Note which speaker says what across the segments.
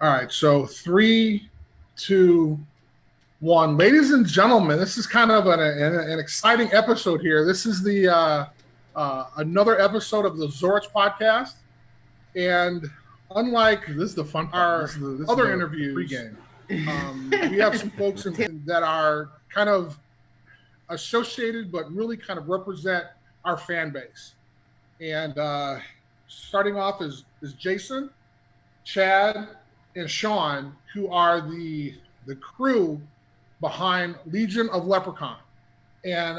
Speaker 1: All right, so 3, 2, 1. Ladies and gentlemen, this is kind of an exciting episode here. This is the another episode of the Zorich Podcast, and unlike this is the fun part. This is other interviews, pregame. We have some folks that are kind of associated, but really kind of represent our fan base. And starting off is Jason, Chad, and Sean, who are the crew behind Legion of Leprechaun. And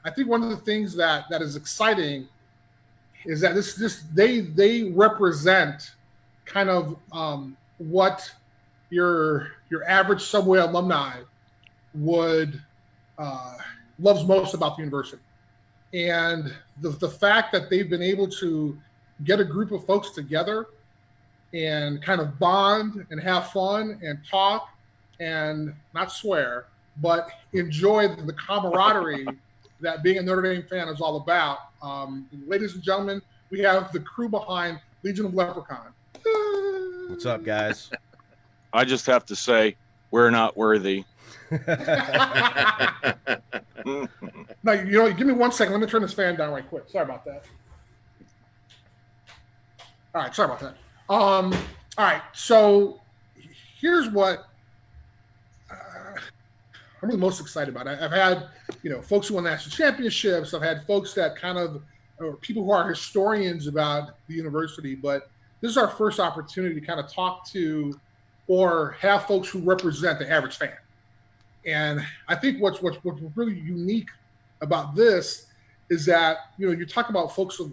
Speaker 1: I think one of the things that is exciting is that they represent kind of what your average Subway alumni would loves most about the university. And the fact that they've been able to get a group of folks together and kind of bond and have fun and talk and not swear, but enjoy the camaraderie that being a Notre Dame fan is all about. Ladies and gentlemen, we have the crew behind Legion of Leprechaun.
Speaker 2: What's up, guys?
Speaker 3: I just have to say, we're not worthy.
Speaker 1: No, give me 1 second. Let me turn this fan down right quick. Sorry about that. All right, sorry about that. All right, so here's what I'm really most excited about. I've had, folks who won national championships. I've had folks that or people who are historians about the university, but this is our first opportunity to kind of talk to or have folks who represent the average fan. And I think what's really unique about this is that, you're talking about folks of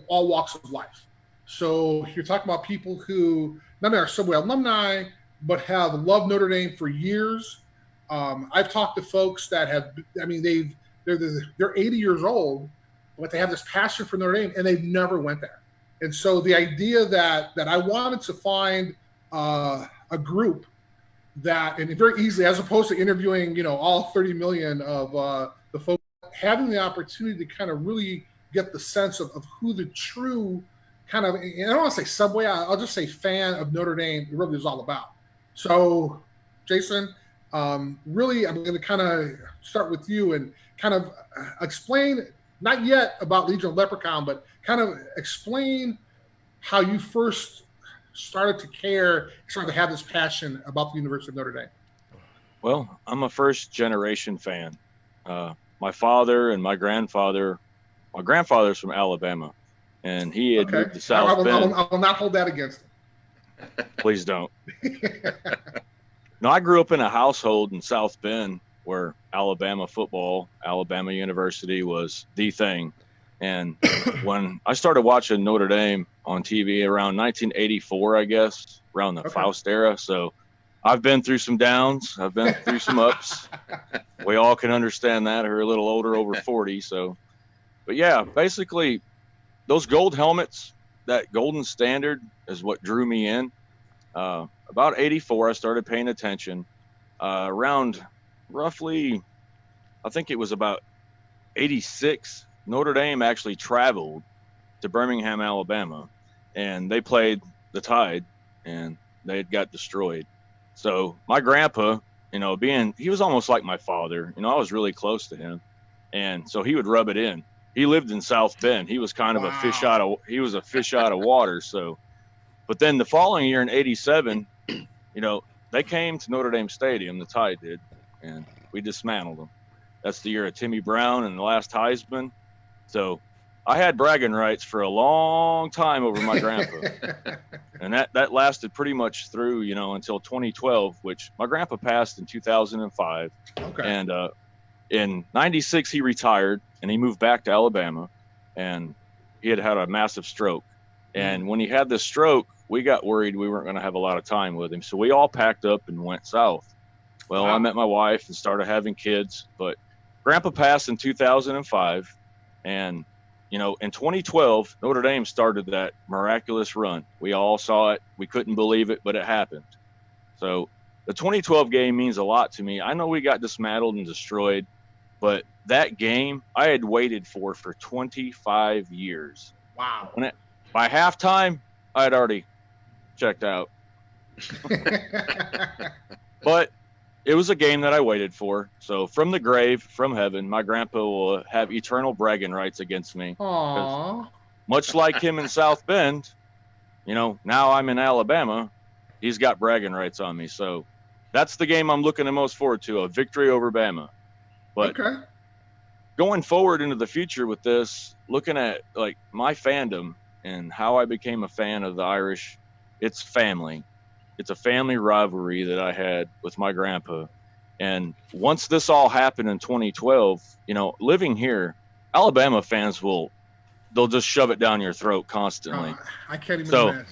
Speaker 1: all walks of life. So you're talking about people who not only are Subway alumni, but have loved Notre Dame for years. I've talked to folks that they're 80 years old, but they have this passion for Notre Dame and they've never went there. And so the idea that I wanted to find a group that, and very easily, as opposed to interviewing, all 30 million of the folks, having the opportunity to kind of really get the sense of who the true kind of, and I don't want to say Subway, I'll just say fan of Notre Dame really is all about. So, Jason, really, I'm going to kind of start with you and kind of explain, not yet about Legion of Leprechaun, but kind of explain how you first started to have this passion about the University of Notre Dame.
Speaker 3: Well, I'm a first-generation fan. My father and my grandfather's from Alabama, and he had moved to South Bend.
Speaker 1: I will not hold that against him.
Speaker 3: Please don't. No, I grew up in a household in South Bend where Alabama football, Alabama University was the thing. And when I started watching Notre Dame on TV around 1984, I guess, around the Faust era. So I've been through some downs. I've been through some ups. We all can understand that. We're a little older, over 40. So, but yeah, basically those gold helmets, that golden standard is what drew me in. About 84, I started paying attention. Around roughly, I think it was about 86, Notre Dame actually traveled to Birmingham, Alabama, and they played the Tide, and they had got destroyed. So my grandpa, he was almost like my father. I was really close to him, and so he would rub it in. He lived in South Bend. He was kind of a fish out of water. So, but then the following year in '87, they came to Notre Dame Stadium. The Tide did, and we dismantled them. That's the year of Timmy Brown and the last Heisman. So I had bragging rights for a long time over my grandpa. And that lasted pretty much through, until 2012, which my grandpa passed in 2005.
Speaker 1: Okay.
Speaker 3: And in 96, he retired and he moved back to Alabama, and he had a massive stroke. And when he had this stroke, we got worried we weren't going to have a lot of time with him. So we all packed up and went south. Well, I met my wife and started having kids, but grandpa passed in 2005. And, in 2012, Notre Dame started that miraculous run. We all saw it. We couldn't believe it, but it happened. So the 2012 game means a lot to me. I know we got dismantled and destroyed, but that game I had waited for 25 years.
Speaker 1: Wow.
Speaker 3: By halftime, I had already checked out. But it was a game that I waited for. So from the grave, from heaven, my grandpa will have eternal bragging rights against me.
Speaker 1: Aww.
Speaker 3: Much like him in South Bend, now I'm in Alabama. He's got bragging rights on me. So that's the game I'm looking the most forward to, a victory over Bama. But going forward into the future with this, looking at like my fandom and how I became a fan of the Irish, it's family. It's a family rivalry that I had with my grandpa. And once this all happened in 2012, living here, Alabama fans they'll just shove it down your throat constantly.
Speaker 1: I can't even imagine.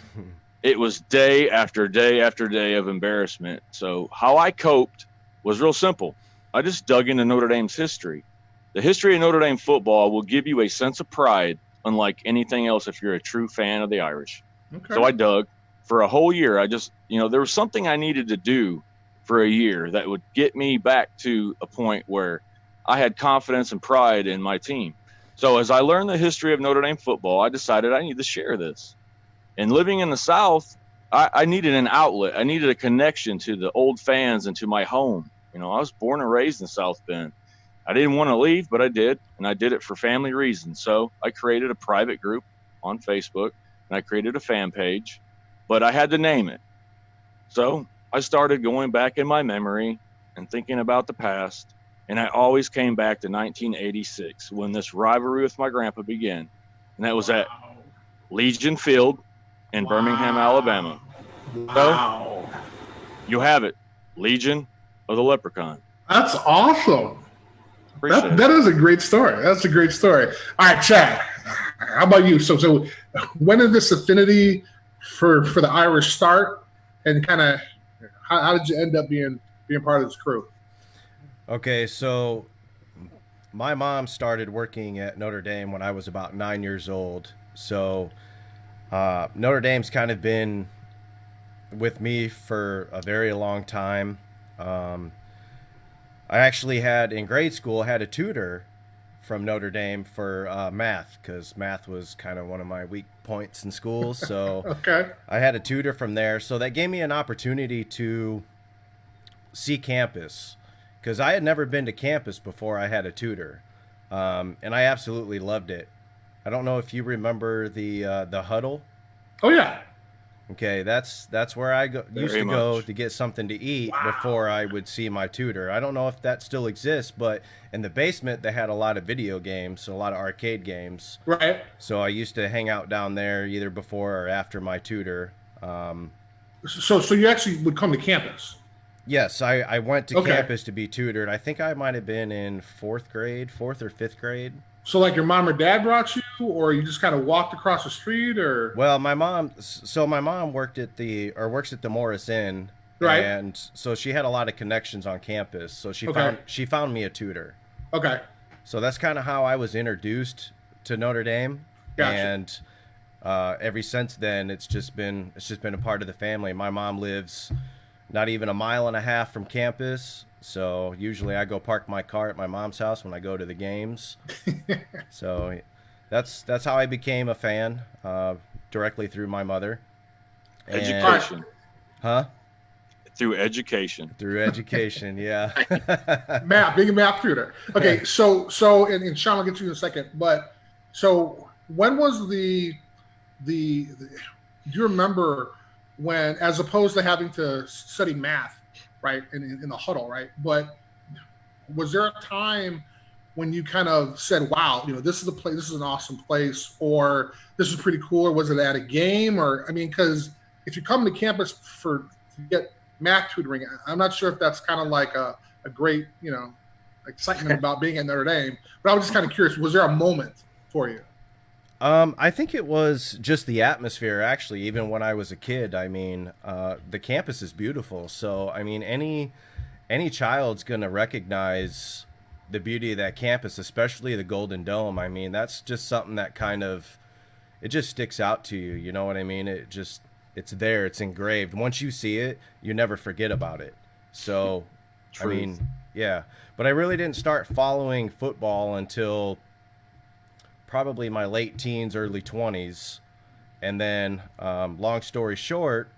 Speaker 3: It was day after day after day of embarrassment. So how I coped was real simple. I just dug into Notre Dame's history. The history of Notre Dame football will give you a sense of pride unlike anything else if you're a true fan of the Irish. Okay. So I dug. For a whole year, I just, there was something I needed to do for a year that would get me back to a point where I had confidence and pride in my team. So as I learned the history of Notre Dame football, I decided I need to share this. And living in the South, I needed an outlet. I needed a connection to the old fans and to my home. I was born and raised in South Bend. I didn't want to leave, but I did, and I did it for family reasons. So I created a private group on Facebook, and I created a fan page. But I had to name it. So I started going back in my memory and thinking about the past. And I always came back to 1986 when this rivalry with my grandpa began. And that was at Legion Field in Birmingham, Alabama. So you have it. Legion of the Leprechaun.
Speaker 1: That's awesome. That is a great story. That's a great story. All right, Chad, how about you? So when did this affinity for the Irish start, and kind of how did you end up being part of this crew?
Speaker 2: Okay, so my mom started working at Notre Dame when I was about 9 years old. So Notre Dame's kind of been with me for a very long time. I actually in grade school, had a tutor from Notre Dame for math, because math was kind of one of my weak points in school. So
Speaker 1: okay.
Speaker 2: I had a tutor from there. So that gave me an opportunity to see campus, because I had never been to campus before I had a tutor. And I absolutely loved it. I don't know if you remember the huddle.
Speaker 1: Oh, yeah.
Speaker 2: Okay, that's where I used to go to get something to eat before I would see my tutor. I don't know if that still exists, but in the basement they had a lot of video games, so a lot of arcade games.
Speaker 1: Right.
Speaker 2: So I used to hang out down there either before or after my tutor.
Speaker 1: So you actually would come to campus?
Speaker 2: Yes, I went to campus to be tutored. I think I might have been in fourth or fifth grade.
Speaker 1: So like your mom or dad brought you, or you just kind of walked across the street, or?
Speaker 2: Well, my mom works at the Morris Inn,
Speaker 1: right?
Speaker 2: And so she had a lot of connections on campus. So she found me a tutor.
Speaker 1: Okay.
Speaker 2: So that's kind of how I was introduced to Notre Dame.
Speaker 1: Gotcha.
Speaker 2: And ever since then, it's just been a part of the family. My mom lives not even a mile and a half from campus. So usually I go park my car at my mom's house when I go to the games. So that's how I became a fan, directly through my mother.
Speaker 3: Education.
Speaker 2: Huh?
Speaker 3: Through education.
Speaker 2: Through education, yeah.
Speaker 1: Being a math tutor. Okay, so and Sean, I'll get to you in a second. But so when was the do you remember when, as opposed to having to study math, right, in the huddle, right? But was there a time when you kind of said, wow, this is a place, this is an awesome place, or this is pretty cool, or was it at a game? Or, I mean, because if you come to campus to get math tutoring, I'm not sure if that's kind of like a great, excitement about being at Notre Dame, but I was just kind of curious, was there a moment for you?
Speaker 2: I think it was just the atmosphere, actually, even when I was a kid. I mean, the campus is beautiful. So, I mean, any child's going to recognize the beauty of that campus, especially the Golden Dome. I mean, that's just something that it just sticks out to you. You know what I mean? It's there. It's engraved. Once you see it, you never forget about it. So,
Speaker 3: Truth.
Speaker 2: I mean, yeah. But I really didn't start following football until probably my late teens, early 20s. And then, long story short,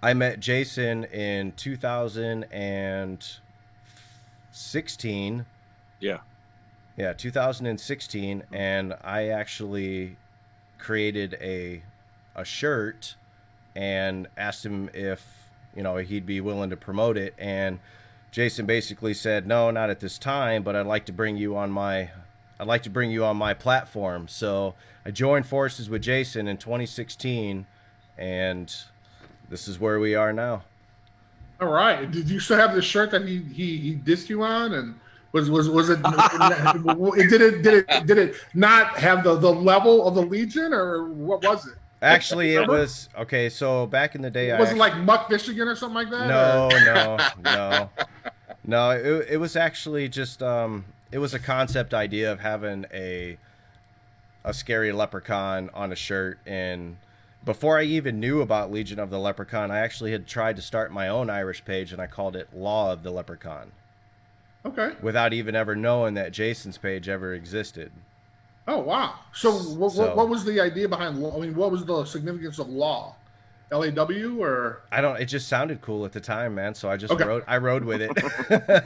Speaker 2: I met Jason in 2016.
Speaker 3: Yeah.
Speaker 2: Yeah, 2016, and I actually created a shirt and asked him if, he'd be willing to promote it, and Jason basically said, "No, not at this time, but I'd like to bring you on my platform." So I joined forces with Jason in 2016, and this is where we are now.
Speaker 1: All right. Did you still have the shirt that he dissed you on? And was it did it not have the level of the Legion, or what was it?
Speaker 2: Actually, it was okay. So back in the day,
Speaker 1: was it like Muck Michigan or something like that?
Speaker 2: No. It was actually just it was a concept idea of having a scary leprechaun on a shirt. And before I even knew about Legion of the Leprechaun, I actually had tried to start my own Irish page, and I called it Law of the Leprechaun.
Speaker 1: Okay.
Speaker 2: Without even ever knowing that Jason's page ever existed.
Speaker 1: Oh, wow. So what was the idea behind law? I mean, what was the significance of law? LAW or?
Speaker 2: It just sounded cool at the time, man. So I just rode with it.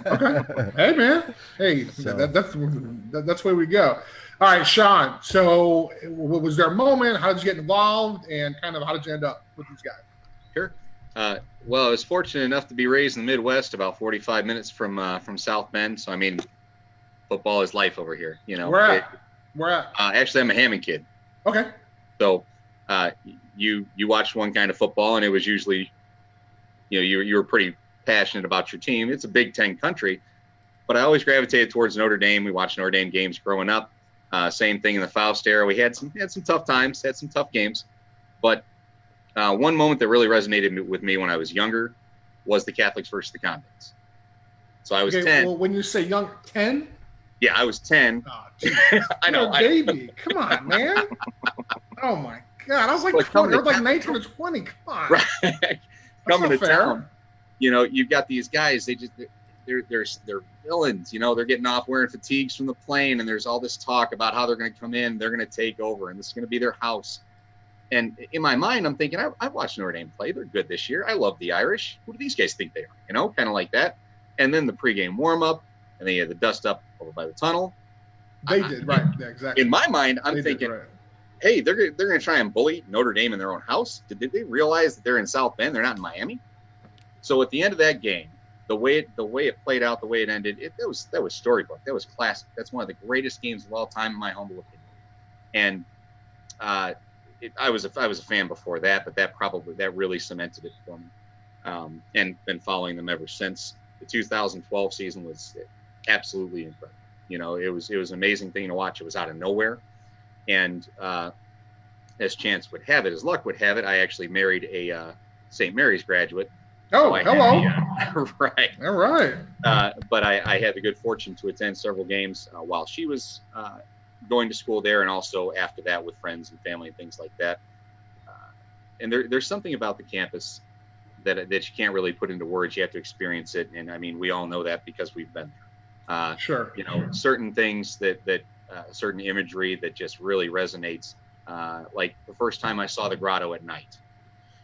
Speaker 1: Okay. Hey, man. Hey, so. That's where we go. All right, Sean. So was there a moment? How did you get involved? And kind of how did you end up with these guys?
Speaker 4: Sure. Well, I was fortunate enough to be raised in the Midwest, about 45 minutes from South Bend. So, I mean, football is life over here.
Speaker 1: Where at?
Speaker 4: Actually, I'm a Hammond kid.
Speaker 1: Okay.
Speaker 4: So, you watched one kind of football, and it was usually, you were pretty passionate about your team. It's a Big Ten country, but I always gravitated towards Notre Dame. We watched Notre Dame games growing up. Same thing in the Faust era. We had some tough times, had some tough games, but one moment that really resonated with me when I was younger was the Catholics versus the convicts. So I was 10.
Speaker 1: Well, when you say young, 10?
Speaker 4: Yeah, I was 10.
Speaker 1: Oh,
Speaker 4: I know,
Speaker 1: baby. Come on, man. Oh my God, I was like 20. I was like 19 or 20. Come on.
Speaker 4: Right. Coming to town, you've got these guys. They're villains. They're getting off wearing fatigues from the plane, and there's all this talk about how they're going to come in, they're going to take over, and this is going to be their house. And in my mind, I'm thinking, I've watched Notre Dame play. They're good this year. I love the Irish. Who do these guys think they are? Kind of like that. And then the pregame warm-up, and they had the dust up over by the tunnel.
Speaker 1: They did, right. Yeah, exactly.
Speaker 4: In my mind, I'm thinking, hey, they're going to try and bully Notre Dame in their own house. Did they realize that they're in South Bend? They're not in Miami? So at the end of that game, the way it played out, the way it ended, that was storybook. That was classic. That's one of the greatest games of all time, in my humble opinion. And I was a fan before that, but that really cemented it for me. And been following them ever since. The 2012 season was absolutely incredible. It was an amazing thing to watch. It was out of nowhere. And as chance would have it, as luck would have it, I actually married a St. Mary's graduate.
Speaker 1: Oh,
Speaker 4: so
Speaker 1: hello.
Speaker 4: Right.
Speaker 1: All right.
Speaker 4: But I had the good fortune to attend several games while she was going to school there, and also after that with friends and family and things like that. And there's something about the campus that you can't really put into words. You have to experience it. And I mean, we all know that because we've been there.
Speaker 1: Sure.
Speaker 4: Certain things that certain imagery that just really resonates. Like the first time I saw the grotto at night,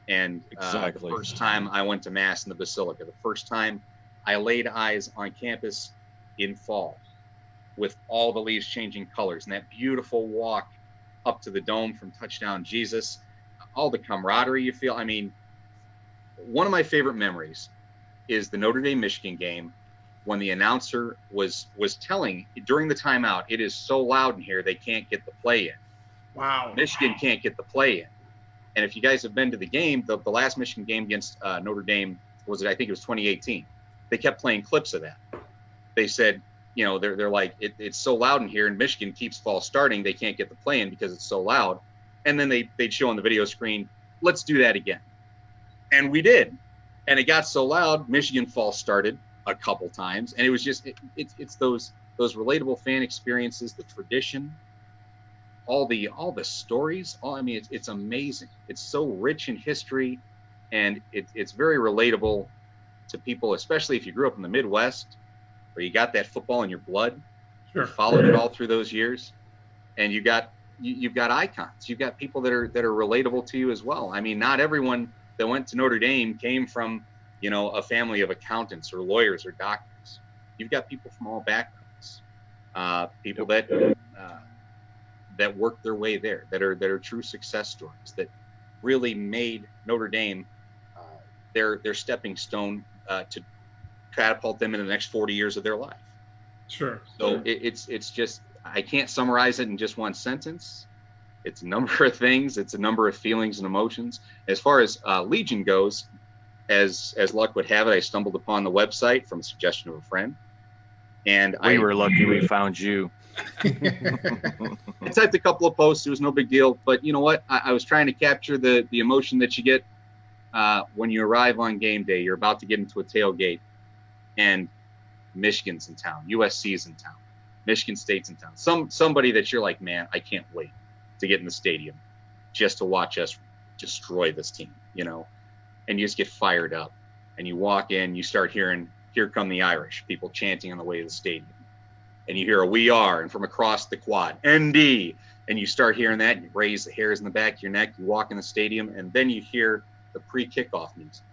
Speaker 4: and
Speaker 3: exactly.
Speaker 4: The first time I went to mass in the basilica, the first time I laid eyes on campus in fall with all the leaves changing colors, and that beautiful walk up to the dome from Touchdown Jesus, all the camaraderie you feel. I mean, one of my favorite memories is the Notre Dame Michigan game, when the announcer was telling during the timeout, it is so loud in here they can't get the play in.
Speaker 1: Wow.
Speaker 4: Michigan can't get the play in. And if you guys have been to the game, the last Michigan game against Notre Dame, I think it was 2018. They kept playing clips of that. They said, they're like, it's so loud in here, and Michigan keeps false starting. They can't get the play in because it's so loud. And then they'd show on the video screen, let's do that again. And we did. And it got so loud, Michigan false started a couple times. And it was just, it's those relatable fan experiences, the tradition, all the stories. It's amazing. It's so rich in history, and it's very relatable to people, especially if you grew up in the Midwest, where you got that football in your blood.
Speaker 1: Sure.
Speaker 4: You followed it all through those years, and you've got icons. You've got people that are relatable to you as well. I mean, not everyone that went to Notre Dame came from, a family of accountants or lawyers or doctors. You've got people from all backgrounds, people that worked their way there, that are true success stories, that really made Notre Dame their stepping stone to catapult them into the next 40 years of their life.
Speaker 1: Sure.
Speaker 4: So it's just, I can't summarize it in just one sentence. It's a number of things. It's a number of feelings and emotions. As far as Legion goes, as luck would have it, I stumbled upon the website from a suggestion of a friend. And
Speaker 3: we were lucky we found you.
Speaker 4: I typed a couple of posts. It was no big deal. But you know what? I was trying to capture the emotion that you get when you arrive on game day. You're about to get into a tailgate, and Michigan's in town, USC's in town, Michigan State's in town. Somebody that you're like, man, I can't wait to get in the stadium just to watch us destroy this team, and you just get fired up, and you walk in, you start hearing, "Here come the Irish," people chanting on the way to the stadium, and you hear a "We are," and from across the quad, "ND," and you start hearing that, and you raise the hairs in the back of your neck, you walk in the stadium, and then you hear the pre-kickoff music.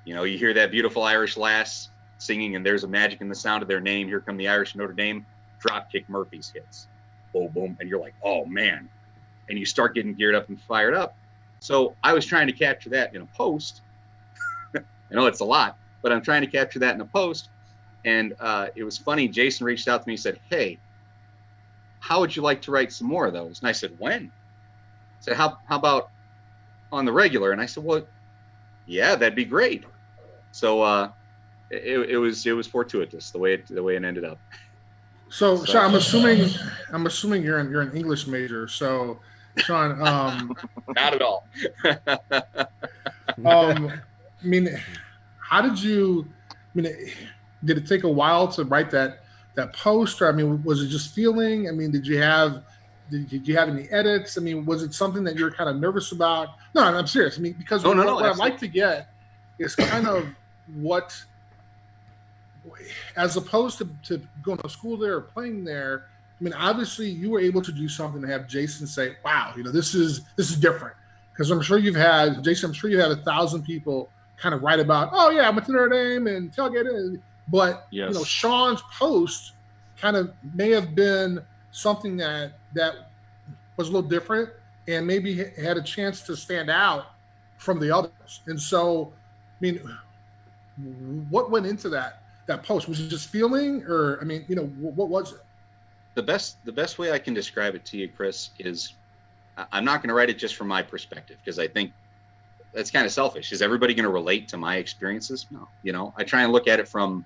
Speaker 4: You hear that beautiful Irish lass singing, and there's a magic in the sound of their name. "Here come the Irish, Notre Dame." Dropkick Murphys hits. Boom, boom. And you're like, oh, man. And you start getting geared up and fired up. So I was trying to capture that in a post. I know it's a lot, but I'm trying to capture that in a post. And it was funny. Jason reached out to me and said, "Hey, how would you like to write some more of those?" And I said, "When?" I said, how about on the regular? And I said, "Well, yeah, that'd be great." So it was fortuitous the way it ended up.
Speaker 1: So Sean, I'm assuming you're an English major. So Sean,
Speaker 4: not at all.
Speaker 1: How did you? Did it take a while to write that post, or was it just feeling? Did you have any edits? Was it something that you were kind of nervous about? No, I'm serious. Because what I'd like to get is kind of what, as opposed to going to school there or playing there. Obviously you were able to do something to have Jason say, "Wow, this is different." Because I'm sure you've had, Jason, 1,000 people kind of write about, "Oh yeah, I went to Notre Dame and tailgated." But
Speaker 3: yes.
Speaker 1: Sean's post kind of may have been something that was a little different and maybe had a chance to stand out from the others. And so, what went into that post? Was it just feeling, or what was it?
Speaker 4: The best way I can describe it to you, Chris, is I'm not going to write it just from my perspective, because I think that's kind of selfish. Is everybody going to relate to my experiences? No. I try and look at it from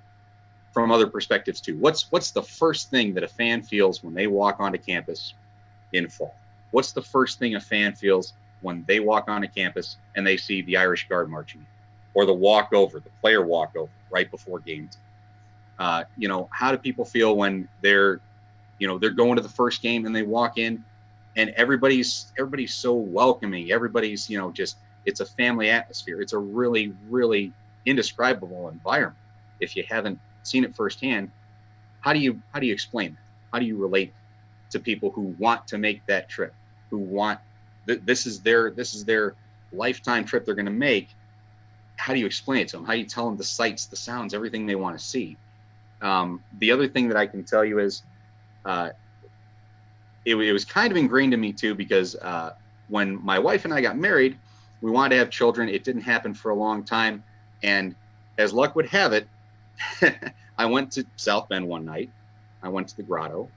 Speaker 4: other perspectives too. What's the first thing that a fan feels when they walk onto campus in fall? What's the first thing a fan feels when they walk onto campus and they see the Irish Guard marching in, or the player walkover right before game time? How do people feel when they're going to the first game and they walk in and everybody's so welcoming. Everybody's, it's a family atmosphere. It's a really, really indescribable environment. If you haven't seen it firsthand, how do you explain that? How do you relate to people who want to make that trip, who want this is their lifetime trip they're going to make? How do you explain it to them? How do you tell them the sights, the sounds, everything they want to see? The other thing that I can tell you is it was kind of ingrained in me too, because when my wife and I got married, we wanted to have children. It didn't happen for a long time. And as luck would have it, I went to South Bend one night. I went to the grotto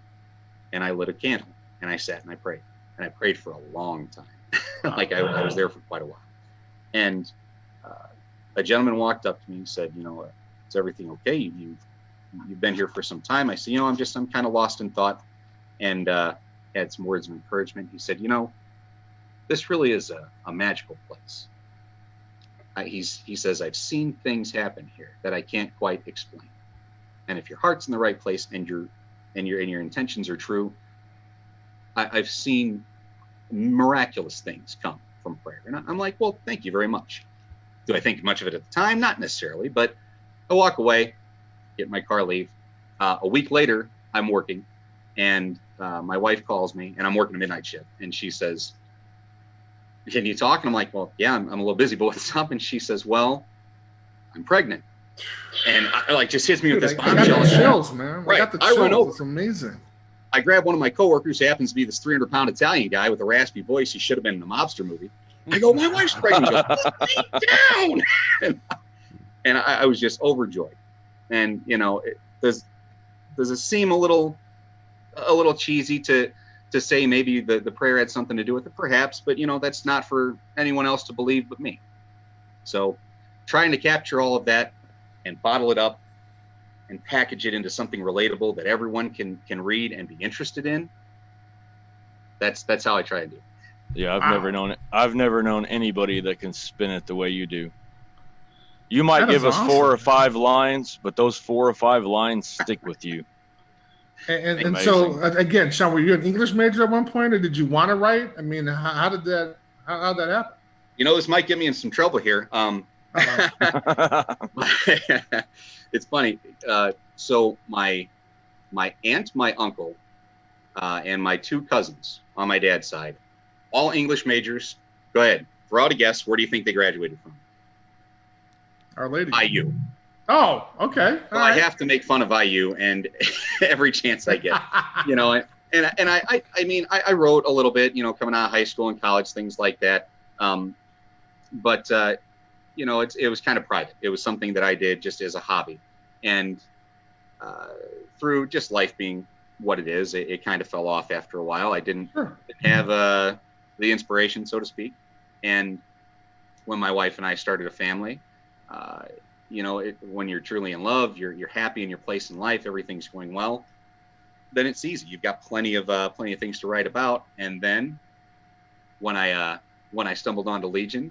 Speaker 4: and I lit a candle and I sat and I prayed. And I prayed for a long time. Like I was there for quite a while. And a gentleman walked up to me and said, "Is everything okay? You've been here for some time." I said, I'm kind of lost in thought, and had some words of encouragement. He said, "This really is a magical place." He says, "I've seen things happen here that I can't quite explain. And if your heart's in the right place and your intentions are true, I've seen miraculous things come from prayer." And I'm like, "Well, thank you very much." Do I think much of it at the time? Not necessarily, but I walk away, get in my car, leave. A week later, I'm working, and my wife calls me, and I'm working a midnight shift, and she says, can you talk? And I'm like, well, yeah, I'm a little busy, but what's up? And she says, well, I'm pregnant. And I like just hits me with this bombshell.
Speaker 1: I got the chills, man.
Speaker 4: Right.
Speaker 1: I got the chills.
Speaker 4: run over.
Speaker 1: It's amazing.
Speaker 4: I grab one of my coworkers who happens to be this 300-pound Italian guy with a raspy voice. He should have been in a mobster movie. I go, my wife's pregnant. He goes, put me down. And I was just overjoyed. And, does it seem a little cheesy to say maybe the prayer had something to do with it? Perhaps, but, that's not for anyone else to believe but me. So trying to capture all of that and bottle it up and package it into something relatable that everyone can read and be interested in. That's how I try to do it.
Speaker 3: Yeah, I've never known anybody that can spin it the way you do. You might give us 4 or 5 lines, but those 4 or 5 lines stick with you.
Speaker 1: And so again, Sean, were you an English major at one point, or did you want to write? I mean, how did that happen?
Speaker 4: This might get me in some trouble here. It's funny. So my aunt, my uncle, and my 2 cousins on my dad's side, all English majors. Go ahead. Throw out a guess. Where do you think they graduated from?
Speaker 1: Our Lady.
Speaker 4: IU.
Speaker 1: Oh, okay.
Speaker 4: Well, I have to make fun of IU, and every chance I get, and I wrote a little bit, coming out of high school and college, things like that. But it was kind of private. It was something that I did just as a hobby, and through just life being what it is, it kind of fell off after a while. I didn't have the inspiration, so to speak. And when my wife and I started a family, when you're truly in love, you're happy in your place in life, everything's going well, then it's easy. You've got plenty of things to write about. And then when I stumbled onto Legion,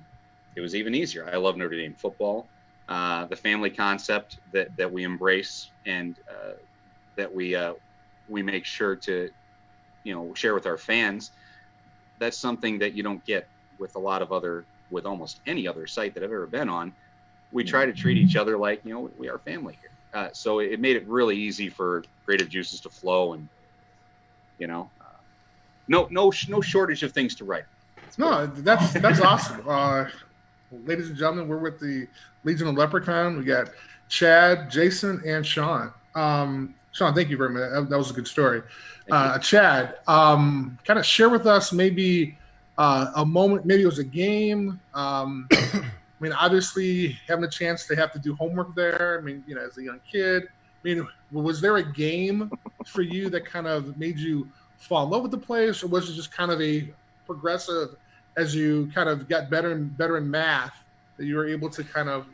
Speaker 4: it was even easier. I love Notre Dame football, the family concept that we embrace, and that we make sure to, share with our fans. That's something that you don't get with with almost any other site that I've ever been on. We try to treat each other like, we are family here. So it made it really easy for creative juices to flow, and, no shortage of things to write.
Speaker 1: No, that's awesome. Ladies and gentlemen, we're with the Legion of Leprechaun. We got Chad, Jason, and Sean. Sean, thank you very much. That was a good story. Chad, kind of share with us maybe a moment, maybe it was a game. I mean, obviously having a chance to have to do homework there. I mean, as a young kid, was there a game for you that kind of made you fall in love with the place, or was it just kind of a progressive as you kind of got better and better in math that you were able to kind of,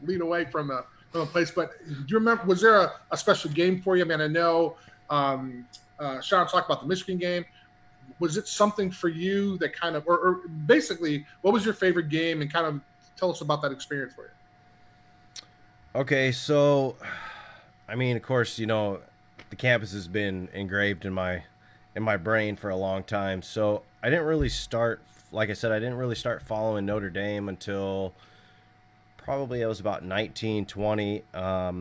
Speaker 1: lead away from a place? But do you remember, was there a special game for you? I mean, I know Sean talked about the Michigan game. Was it something for you that kind of, or basically, what was your favorite game, and kind of tell us about that experience for you?
Speaker 2: Okay, so, of course, the campus has been engraved in my brain for a long time. So I didn't really start, like I said, following Notre Dame until probably I was about 19, 20. I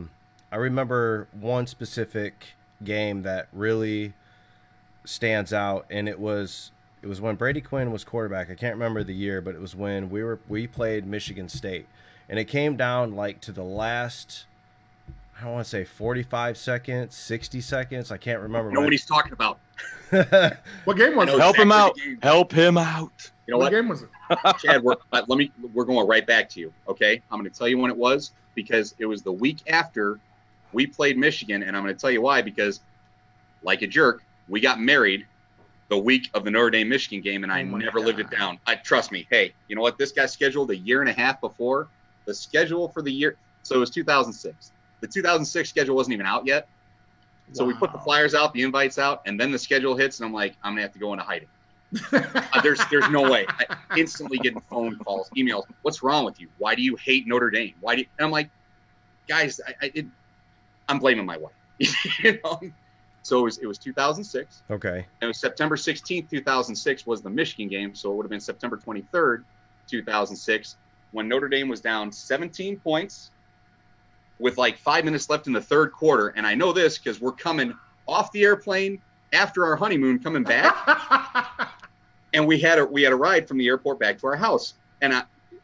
Speaker 2: remember one specific game that really stands out, and it was when Brady Quinn was quarterback. I can't remember the year, but it was when we played Michigan State, and it came down like to the last, I don't want to say 45 seconds, 60 seconds. I can't remember.
Speaker 4: You know what he's talking about.
Speaker 1: What game was it?
Speaker 3: Help him out. Help him out.
Speaker 4: You know what
Speaker 1: game was it?
Speaker 4: Chad, we're going right back to you. Okay. I'm going to tell you when it was, because it was the week after we played Michigan. And I'm going to tell you why, because like a jerk, we got married the week of the Notre Dame Michigan game, and I never lived it down. Trust me. Hey, you know what? This got scheduled a year and a half before the schedule for the year. So it was 2006. The 2006 schedule wasn't even out yet. So we put the flyers out, the invites out, and then the schedule hits, and I'm like, I'm gonna have to go into hiding. There's no way. I instantly getting phone calls, emails. What's wrong with you? Why do you hate Notre Dame? And I'm like, guys, I'm blaming my wife. So it was 2006.
Speaker 2: Okay.
Speaker 4: And it was September 16th, 2006 was the Michigan game. So it would have been September 23rd, 2006, when Notre Dame was down 17 points with like 5 minutes left in the third quarter. And I know this because we're coming off the airplane after our honeymoon coming back. And we had a ride from the airport back to our house. And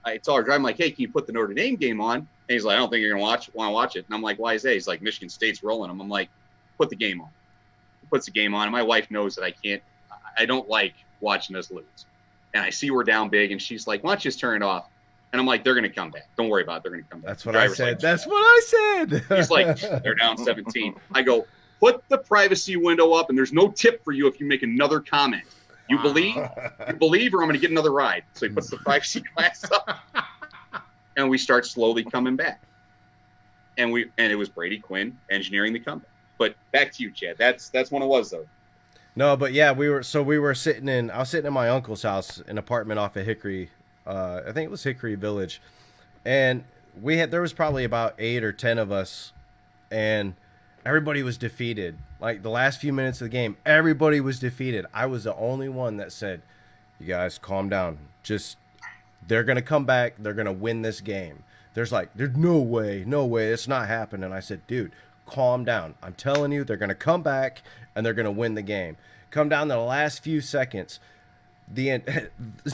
Speaker 4: I told our driver, I'm like, hey, can you put the Notre Dame game on? And he's like, I don't think you're going to want to watch it. And I'm like, why is that? He's like, Michigan State's rolling them. I'm like, put the game on. He puts the game on. And my wife knows that I don't like watching us lose. And I see we're down big. And she's like, why don't you just turn it off? And I'm like, they're going to come back. Don't worry about it. They're going to come back.
Speaker 2: That's what I said. That's what I said.
Speaker 4: He's like, they're down 17. I go, put the privacy window up, and there's no tip for you if you make another comment. You believe, or I'm going to get another ride. So he puts the privacy glass up, and we start slowly coming back. And it was Brady Quinn engineering the comeback. But back to you, Chad. That's when it was, though.
Speaker 2: No, but yeah, I was sitting in my uncle's house, an apartment off of Hickory. I think it was Hickory Village, and there was probably about 8 or 10 of us, and everybody was defeated. Like the last few minutes of the game, everybody was defeated. I was the only one that said, you guys calm down. They're going to come back. They're going to win this game. There's no way. It's not happening. I said, dude, calm down. I'm telling you, they're going to come back and they're going to win the game. Come down to the last few seconds.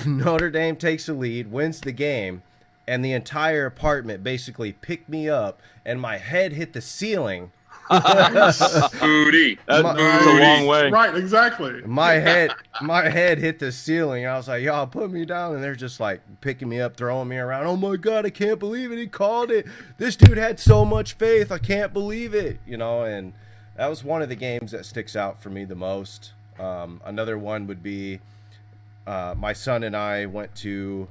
Speaker 2: Notre Dame takes the lead, wins the game, and the entire apartment basically picked me up, and my head hit the ceiling.
Speaker 3: Booty. That's a long way.
Speaker 1: Right, exactly.
Speaker 2: My head hit the ceiling. I was like, y'all put me down, and they're just like picking me up, throwing me around. Oh my God, I can't believe it. He called it. This dude had so much faith. I can't believe it. And that was one of the games that sticks out for me the most. Another one would be my son and I went to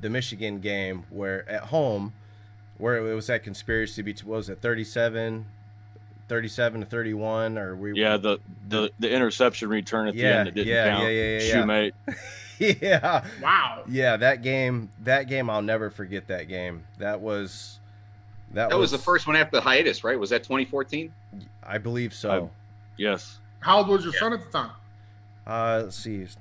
Speaker 2: the Michigan game at home, where it was that conspiracy between, what was it, 37 to 31, or
Speaker 3: the interception return at the end that didn't count. Shoemate.
Speaker 2: Yeah.
Speaker 1: Wow.
Speaker 2: Yeah, that game I'll never forget that game. That was
Speaker 4: the first one after the hiatus, right? Was that 2014?
Speaker 2: I believe so.
Speaker 3: Yes.
Speaker 1: How old was your son at the time?
Speaker 2: Let's see, he was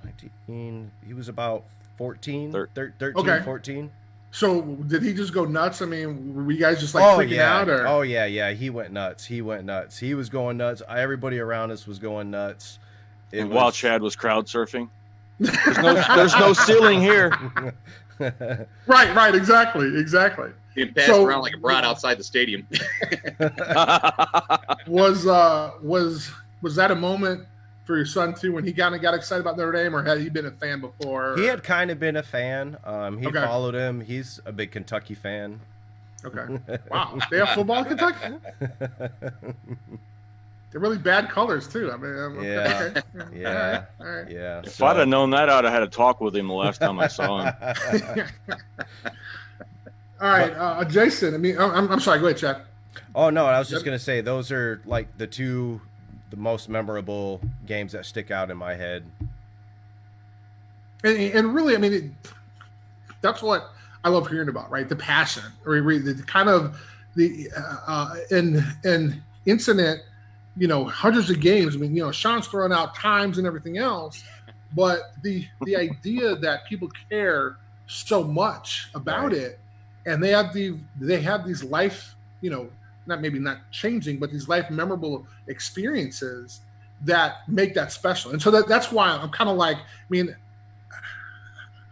Speaker 2: 19. He was about 14, 13,
Speaker 1: okay.
Speaker 2: 14.
Speaker 1: So did he just go nuts? I mean, were you guys just freaking out? Or?
Speaker 2: Oh, yeah. He went nuts. He was going nuts. Everybody around us was going nuts.
Speaker 3: While Chad was crowd surfing. There's no ceiling here.
Speaker 1: Right. Exactly.
Speaker 4: Being passed around like a brat outside the stadium.
Speaker 1: Was that a moment for your son too, when he kind of got excited about Notre Dame, or had he been a fan before?
Speaker 2: He had kind of been a fan. He
Speaker 1: Okay.
Speaker 2: followed him. He's a big Kentucky fan.
Speaker 1: Okay. Wow. They have football in Kentucky? They're really bad colors too. I mean,
Speaker 2: Yeah.
Speaker 1: Okay.
Speaker 2: Yeah.
Speaker 1: All right.
Speaker 2: Yeah.
Speaker 3: If I'd have known that, I'd have had a talk with him the last time I saw him.
Speaker 1: All right, Jason. I mean, I'm sorry. Go ahead, Chad.
Speaker 2: Oh no, I was just gonna say those are like the most memorable games that stick out in my head.
Speaker 1: And really, I mean, that's what I love hearing about, right? The passion, or the kind of an incident. Hundreds of games. I mean, Sean's throwing out times and everything else, but the idea that people care so much about it, and they have these life, not changing, but these life memorable experiences that make that special. And so that's why I'm kind of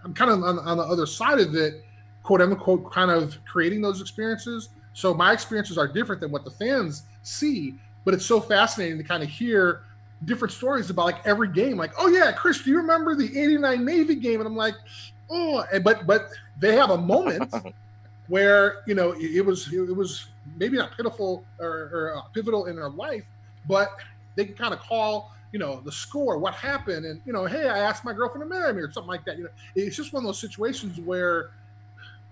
Speaker 1: I'm kind of on the other side of it, quote unquote, kind of creating those experiences. So my experiences are different than what the fans see, but it's so fascinating to kind of hear different stories about every game. Like, oh yeah, Chris, do you remember the '89 Navy game? And I'm like, oh, but they have a moment where it was maybe not pitiful or pivotal in their life, but they can kind of call the score, what happened, and hey, I asked my girlfriend to marry me, or something like that. It's just one of those situations where,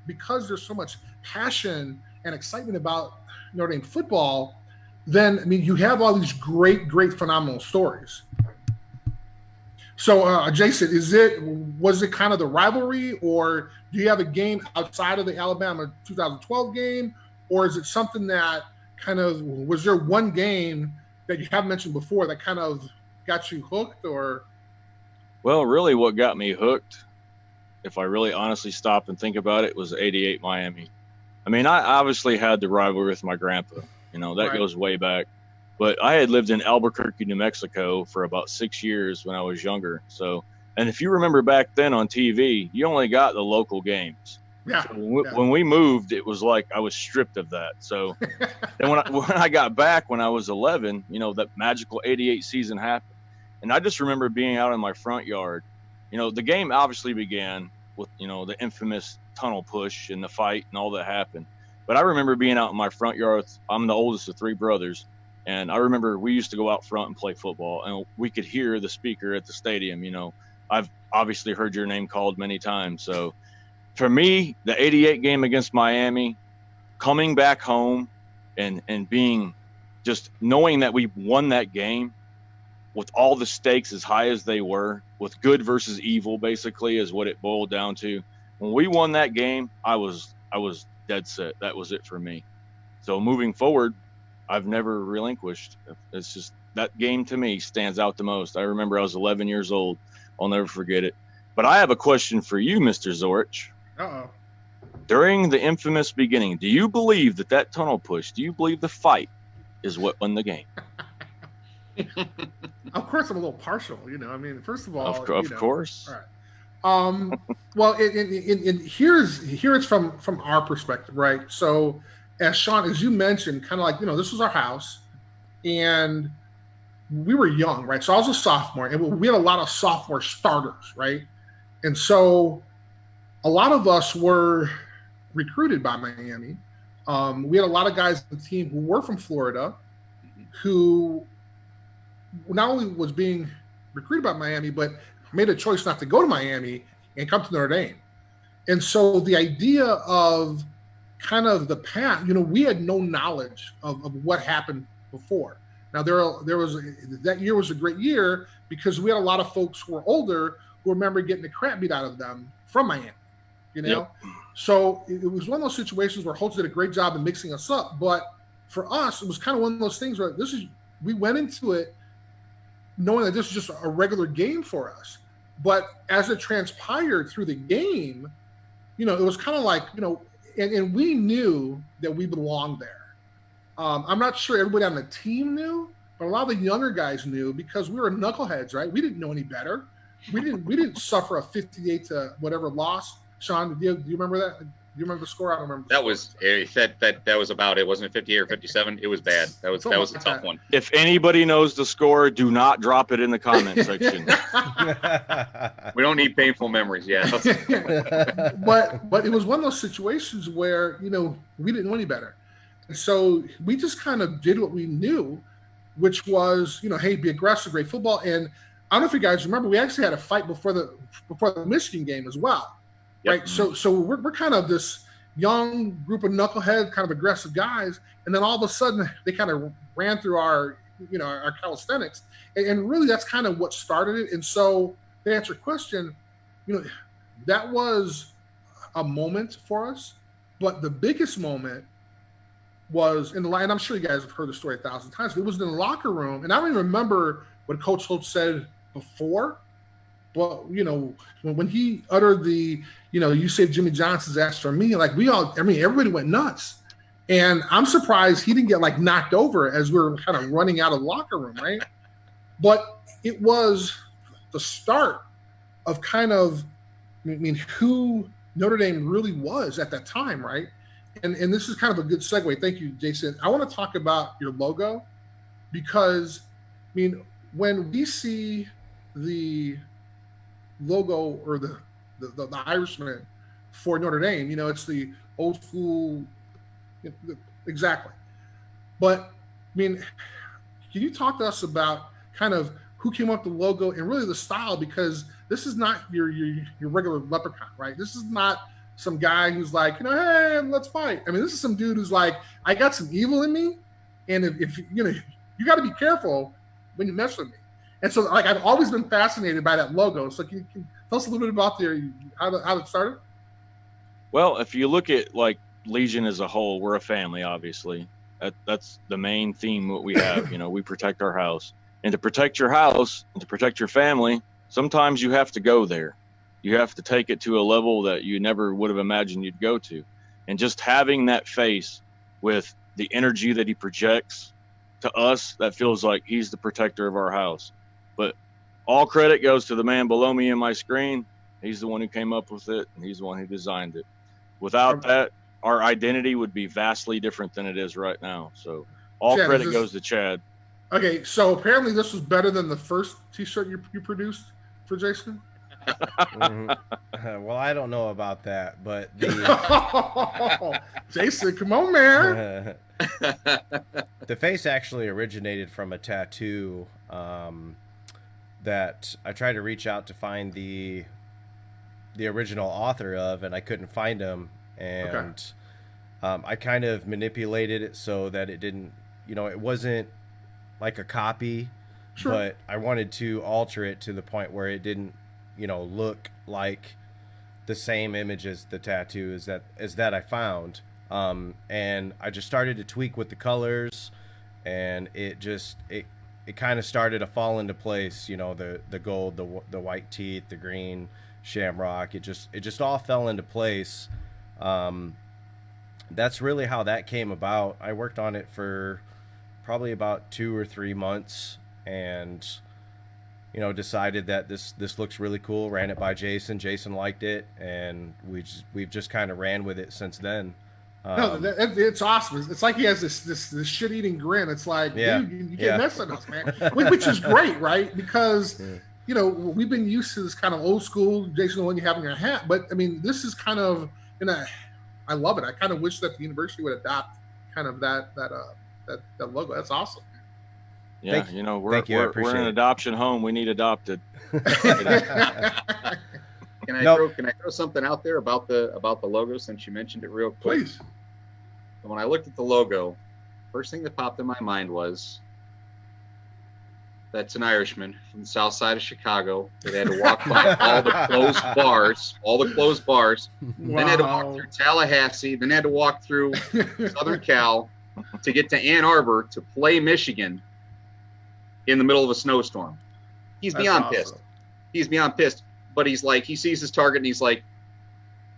Speaker 1: because there's so much passion and excitement about Notre Dame football, then you have all these great, phenomenal stories. So, Jason, was it kind of the rivalry, or do you have a game outside of the Alabama 2012 game, or is it something that was there one game that you haven't mentioned before that kind of got you hooked, or?
Speaker 3: Well, really what got me hooked, if I really honestly stop and think about it, was '88 Miami. I mean, I obviously had the rivalry with my grandpa, that goes way back. But I had lived in Albuquerque, New Mexico for about 6 years when I was younger. So And if you remember back then on TV, you only got the local games.
Speaker 1: Yeah.
Speaker 3: So when we moved, it was like I was stripped of that. So then when I got back when I was 11, that magical 88 season happened. And I just remember being out in my front yard. The game obviously began with, the infamous tunnel push and the fight and all that happened. But I remember being out in my front yard. I'm the oldest of 3 brothers. And I remember we used to go out front and play football, and we could hear the speaker at the stadium. I've obviously heard your name called many times. So for me, the 88 game against Miami, coming back home and being just knowing that we won that game with all the stakes as high as they were, with good versus evil, basically, is what it boiled down to. When we won that game, I was dead set. That was it for me. So moving forward, I've never relinquished. It's just that game to me stands out the most. I remember I was 11 years old. I'll never forget it. But I have a question for you, Mr. Zorich.
Speaker 1: Uh-oh.
Speaker 3: During the infamous beginning, do you believe that tunnel push, do you believe the fight is what won the game?
Speaker 1: Of course, I'm a little partial. First of all,
Speaker 3: of course.
Speaker 1: All right. Well, here it's from our perspective, right? So, as Sean, as you mentioned, kind of like this was our house, and we were young, right? So I was a sophomore, and we had a lot of sophomore starters, right? And so, a lot of us were recruited by Miami. We had a lot of guys on the team who were from Florida, who not only was being recruited by Miami, but made a choice not to go to Miami and come to Notre Dame. And so the idea of kind of the path, we had no knowledge of what happened before. Now that year was a great year because we had a lot of folks who were older who remember getting the crap beat out of them from Miami,
Speaker 3: Yep.
Speaker 1: So it was one of those situations where Holtz did a great job in mixing us up. But for us, it was kind of one of those things where we went into it knowing that this was just a regular game for us. But as it transpired through the game, it was kind of like, and we knew that we belonged there. I'm not sure everybody on the team knew, but a lot of the younger guys knew because we were knuckleheads, right? We didn't know any better. We didn't suffer a 58 to whatever loss. Sean, do you remember that? Do you remember the score? I don't remember.
Speaker 4: That was about it. Wasn't it 58 or 57? It was bad. That was a tough one.
Speaker 3: If anybody knows the score, do not drop it in the comment section.
Speaker 4: We don't need painful memories yet.
Speaker 1: But it was one of those situations where we didn't know any better, and so we just kind of did what we knew, which was hey, be aggressive, great football. And I don't know if you guys remember, we actually had a fight before the Michigan game as well.
Speaker 4: Yep.
Speaker 1: Right. So we're kind of this young group of knucklehead, kind of aggressive guys. And then all of a sudden they kind of ran through our calisthenics. And really that's kind of what started it. And so to answer your question, that was a moment for us. But the biggest moment was and I'm sure you guys have heard the story 1,000 times. It was in the locker room. And I don't even remember what Coach Holtz said before. But, when he uttered the, you saved Jimmy Johnson's ass for me, like everybody went nuts. And I'm surprised he didn't get knocked over as we were kind of running out of the locker room, right? But it was the start of kind of, who Notre Dame really was at that time, right? And this is kind of a good segue. Thank you, Jason. I want to talk about your logo because, when we see the logo or the Irishman for Notre Dame, it's the old school, exactly. But can you talk to us about kind of who came up with the logo and really the style? Because this is not your regular Leprechaun, right? This is not some guy who's like, hey, let's fight. This is some dude who's like, I got some evil in me, and if you got to be careful when you mess with me. And so, I've always been fascinated by that logo. So, can you tell us a little bit about how it started?
Speaker 3: Well, if you look at Legion as a whole, we're a family, obviously. That's the main theme what we have. We protect our house, and to protect your house and to protect your family, sometimes you have to go there. You have to take it to a level that you never would have imagined you'd go to, and just having that face with the energy that he projects to us, that feels like he's the protector of our house. But all credit goes to the man below me in my screen. He's the one who came up with it, and he's the one who designed it. Without that, our identity would be vastly different than it is right now. So all
Speaker 1: Chad,
Speaker 3: credit goes to Chad.
Speaker 1: Okay, so apparently this was better than the first T-shirt you produced for Jason?
Speaker 2: Well, I don't know about that, but
Speaker 1: Jason, come on, man.
Speaker 2: The face actually originated from a tattoo that I tried to reach out to find the original author of, and I couldn't find him. And I kind of manipulated it so that it didn't, it wasn't like a copy, but I wanted to alter it to the point where it didn't, look like the same image as the tattoo as that I found. And I just started to tweak with the colors, and it kind of started to fall into place. The gold, the white teeth, the green shamrock. It just all fell into place. That's really how that came about. I worked on it for probably about 2 or 3 months, and decided that this looks really cool. Ran it by Jason. Jason liked it, and we've just kind of ran with it since then.
Speaker 1: No, it's awesome. It's like he has this shit-eating grin. It's like, dude, you can't mess with us, man. Which is great, right? Because we've been used to this kind of old school Jason, the one you have in your hat. But I mean, this is kind of I love it. I kind of wish that the university would adopt kind of that logo. That's awesome.
Speaker 3: Yeah, we're an adoption home. We need adopted.
Speaker 4: Can I throw something out there about the logo, since you mentioned it real quick?
Speaker 1: Please.
Speaker 4: When I looked at the logo, first thing that popped in my mind was that's an Irishman from the south side of Chicago that had to walk by all the closed bars.
Speaker 1: Wow.
Speaker 4: Then had to walk through Tallahassee, then had to walk through Southern Cal to get to Ann Arbor to play Michigan in the middle of a snowstorm. He's beyond pissed. He's beyond pissed. But he's like, he sees his target and he's like,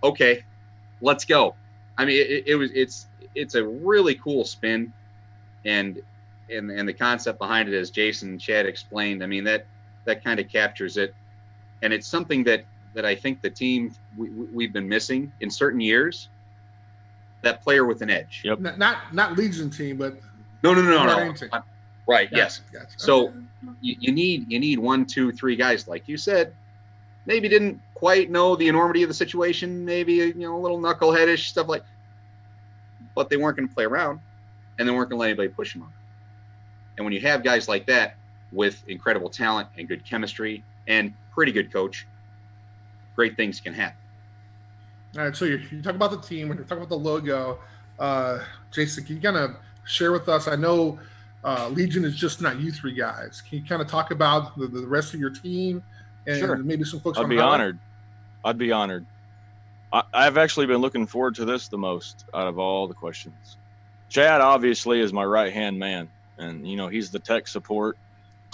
Speaker 4: okay, let's go. I mean, it's a really cool spin, and the concept behind it, as Jason and Chad explained, I mean, that kind of captures it. And it's something that I think the team we've been missing in certain years. That player with an edge.
Speaker 3: Yep.
Speaker 1: Not Legion team, but
Speaker 4: no. Right.
Speaker 1: Gotcha,
Speaker 4: Yes.
Speaker 1: Gotcha.
Speaker 4: So you need 1, 2, 3 guys, like you said, maybe didn't quite know the enormity of the situation, maybe a little knuckleheadish stuff but they weren't going to play around, and they weren't going to let anybody push them on. And when you have guys like that with incredible talent and good chemistry and pretty good coach, great things can happen.
Speaker 1: All right, so you talk about the team, when you talk about the logo, Jason, can you kind of share with us? I know Legion is just not you 3 guys. Can you kind of talk about the rest of your team and
Speaker 3: Sure.
Speaker 1: maybe some folks?
Speaker 3: I'd be honored. I've actually been looking forward to this the most out of all the questions. Chad obviously is my right-hand man, and he's the tech support.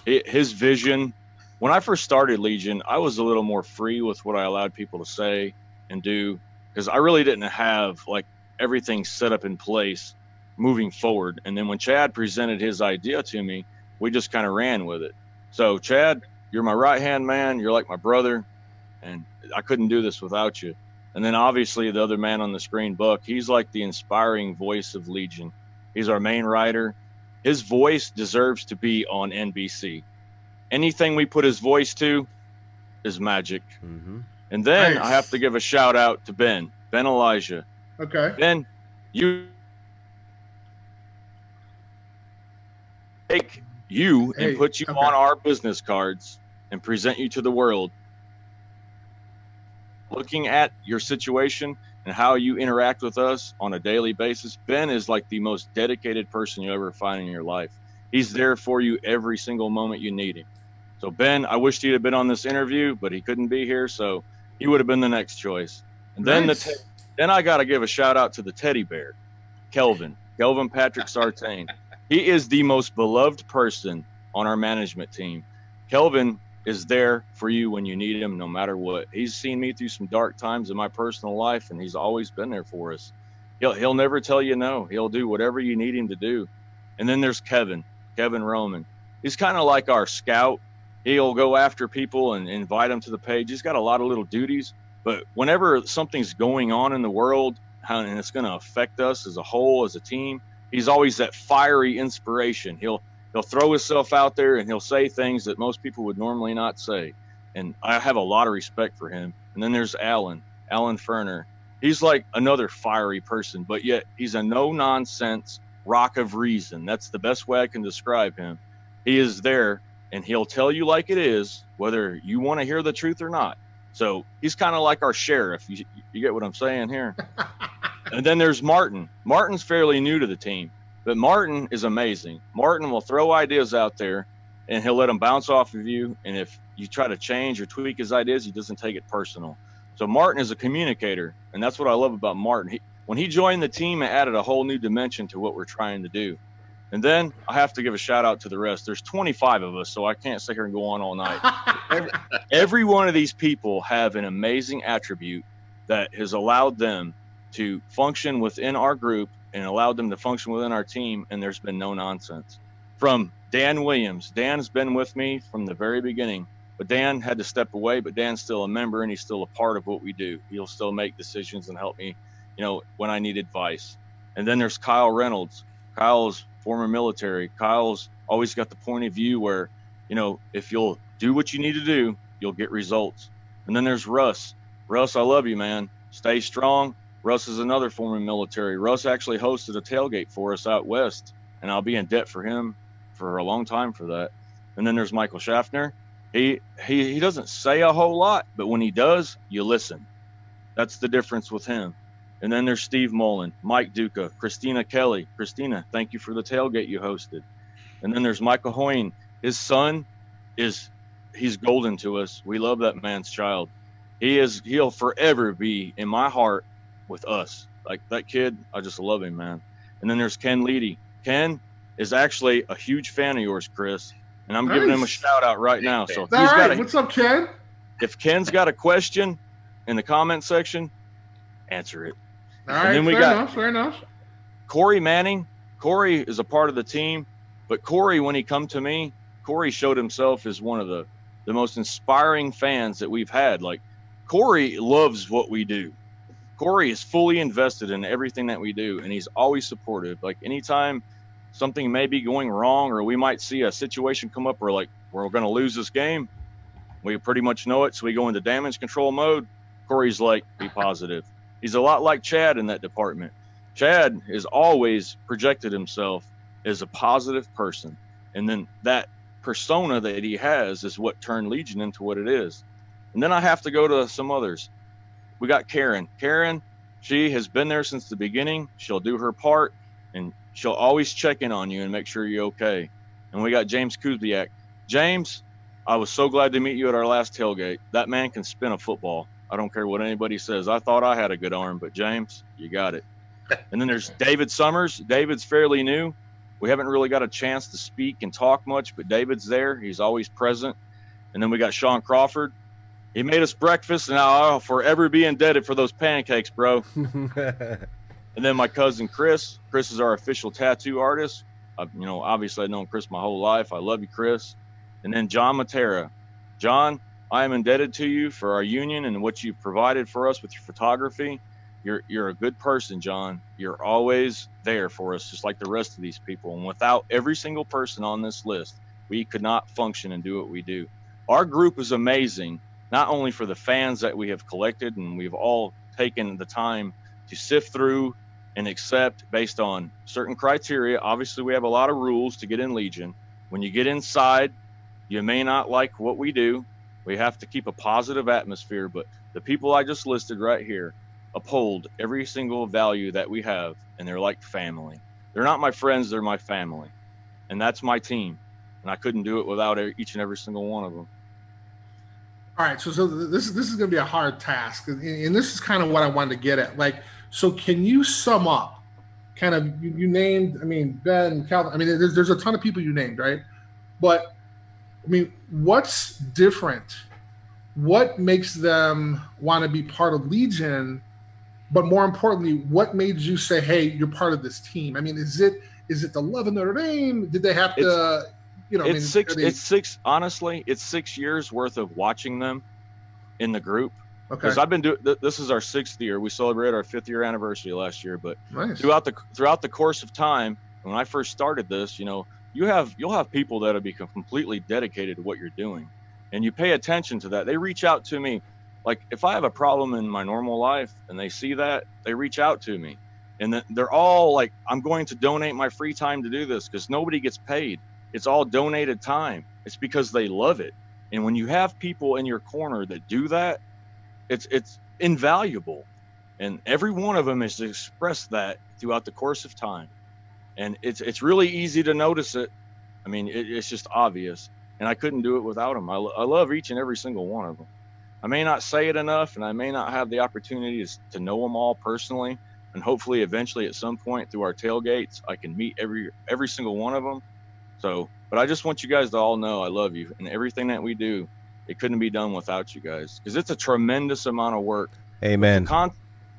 Speaker 3: His vision. When I first started Legion, I was a little more free with what I allowed people to say and do, because I really didn't have like everything set up in place moving forward. And then when Chad presented his idea to me, we just kind of ran with it. So Chad, you're my right-hand man. You're like my brother, and I couldn't do this without you. And then obviously the other man on the screen, Buck, he's like the inspiring voice of Legion. He's our main writer. His voice deserves to be on NBC. Anything we put his voice to is magic.
Speaker 2: Mm-hmm.
Speaker 3: And then
Speaker 1: Nice.
Speaker 3: I have to give a shout out to Ben Elijah.
Speaker 1: Okay.
Speaker 3: Ben, you take you and put you on our business cards and present you to the world. Looking at your situation and how you interact with us on a daily basis, Ben is like the most dedicated person you'll ever find in your life. He's there for you every single moment you need him. So Ben, I wished he'd have been on this interview, but he couldn't be here, so he would have been the next choice. And then
Speaker 1: Nice.
Speaker 3: then I got to give a shout out to the teddy bear, Kelvin Patrick Sartain. He is the most beloved person on our management team. Kelvin is there for you when you need him, no matter what. He's seen me through some dark times in my personal life, and he's always been there for us. He'll never tell you no. He'll do whatever you need him to do. And then there's Kevin Roman. He's kind of like our scout, He'll go after people and invite them to the page. He's got a lot of little duties, but whenever something's going on in the world and it's going to affect us as a whole, as a team, he's always that fiery inspiration. He'll throw himself out there and he'll say things that most people would normally not say. And I have a lot of respect for him. And then there's Alan Ferner. He's like another fiery person, but yet he's a no-nonsense rock of reason. That's the best way I can describe him. He is there, and he'll tell you like it is, whether you want to hear the truth or not. So he's kind of like our sheriff. You get what I'm saying here? And then there's Martin. Martin's fairly new to the team, but Martin is amazing. Martin will throw ideas out there, and he'll let them bounce off of you. And if you try to change or tweak his ideas, he doesn't take it personal. So Martin is a communicator, and that's what I love about Martin. When he joined the team, it added a whole new dimension to what we're trying to do. And then I have to give a shout out to the rest. There's 25 of us, so I can't sit here and go on all night. Every one of these people have an amazing attribute that has allowed them to function within our group and allowed them to function within our team, and there's been no nonsense. From Dan Williams. Dan's been with me from the very beginning, but Dan had to step away, but Dan's still a member, and he's still a part of what we do. He'll still make decisions and help me, when I need advice. And then there's Kyle Reynolds. Kyle's former military. Kyle's always got the point of view where, if you'll do what you need to do, you'll get results. And then there's Russ. Russ, I love you, man. Stay strong. Russ is another former military. Russ actually hosted a tailgate for us out west, and I'll be in debt for him for a long time for that. And then there's Michael Schaffner. He doesn't say a whole lot, but when he does, you listen. That's the difference with him. And then there's Steve Mullen, Mike Duca, Christina Kelly. Christina, thank you for the tailgate you hosted. And then there's Michael Hoyne. His son he's golden to us. We love that man's child. He'll forever be in my heart with us. Like that kid, I just love him, man. And then there's Ken Leedy. Ken is actually a huge fan of yours, Chris. And I'm giving him a shout out right now. So
Speaker 1: what's up, Ken?
Speaker 3: If Ken's got a question in the comment section, answer it.
Speaker 1: All right, and then fair enough.
Speaker 3: Corey Manning. Corey is a part of the team, but Corey, when he come to me, Corey showed himself as one of the most inspiring fans that we've had. Like, Corey loves what we do. Corey is fully invested in everything that we do, and he's always supportive. Like, anytime something may be going wrong or we might see a situation come up where, like, we're going to lose this game, we pretty much know it, so we go into damage control mode. Corey's like, be positive. He's a lot like Chad in that department. Chad has always projected himself as a positive person. And then that persona that he has is what turned Legion into what it is. And then I have to go to some others. We got Karen. Karen, she has been there since the beginning. She'll do her part, and she'll always check in on you and make sure you're okay. And we got James Kubiak. James, I was so glad to meet you at our last tailgate. That man can spin a football. I don't care what anybody says. I thought I had a good arm, but James, you got it. And then there's David Summers. David's fairly new. We haven't really got a chance to speak and talk much, but David's there. He's always present. And then we got Sean Crawford. He made us breakfast, and I'll forever be indebted for those pancakes, bro. And then my cousin Chris. Chris is our official tattoo artist. Obviously I've known Chris my whole life. I love you, Chris. And then John Matera. John, I am indebted to you for our union and what you've provided for us with your photography. You're a good person, John. You're always there for us, just like the rest of these people. And without every single person on this list, we could not function and do what we do. Our group is amazing, not only for the fans that we have collected, and we've all taken the time to sift through and accept based on certain criteria. Obviously, we have a lot of rules to get in Legion. When you get inside, you may not like what we do. We have to keep a positive atmosphere, but the people I just listed right here uphold every single value that we have, and they're like family. They're not my friends, they're my family. And that's my team. And I couldn't do it without each and every single one of them.
Speaker 1: All right, so this is going to be a hard task, and this is kind of what I wanted to get at. Like, so can you sum up kind of, you named, Ben, Calvin, there's a ton of people you named, right? But what's different? What makes them want to be part of Legion? But more importantly, what made you say, hey, you're part of this team? Is it the love of Notre Dame? Did they have to,
Speaker 3: It's six. Honestly, it's 6 years worth of watching them in the group.
Speaker 1: Okay.
Speaker 3: Because I've been doing. This is our 6th year. We celebrated our 5th year anniversary last year. But
Speaker 1: nice.
Speaker 3: throughout the course of time, when I first started this, you'll have people that'll be completely dedicated to what you're doing, and you pay attention to that. They reach out to me, like if I have a problem in my normal life, and they see that, they reach out to me, and they're all like, "I'm going to donate my free time to do this," because nobody gets paid. It's all donated time. It's because they love it. And when you have people in your corner that do that, it's invaluable. And every one of them has expressed that throughout the course of time. And it's really easy to notice it. I mean, it's just obvious. And I couldn't do it without them. I love each and every single one of them. I may not say it enough, and I may not have the opportunity to know them all personally. And hopefully, eventually, at some point through our tailgates, I can meet every single one of them. So, but I just want you guys to all know I love you, and everything that we do, it couldn't be done without you guys, because it's a tremendous amount of work.
Speaker 2: Amen.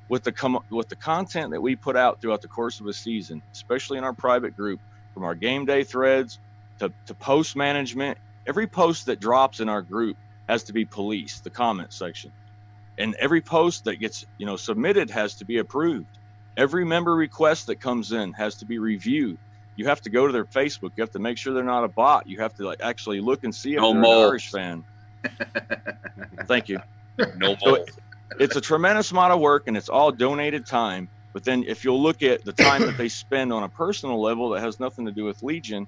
Speaker 3: With the content that we put out throughout the course of a season, especially in our private group, from our game day threads to post management, every post that drops in our group has to be policed, the comment section, and every post that gets submitted has to be approved. Every member request that comes in has to be reviewed. You have to go to their Facebook. You have to make sure they're not a bot. You have to actually look and see if they're an Irish fan. Thank you.
Speaker 4: No
Speaker 3: so it's a tremendous amount of work, and it's all donated time. But then if you'll look at the time that they spend on a personal level that has nothing to do with Legion,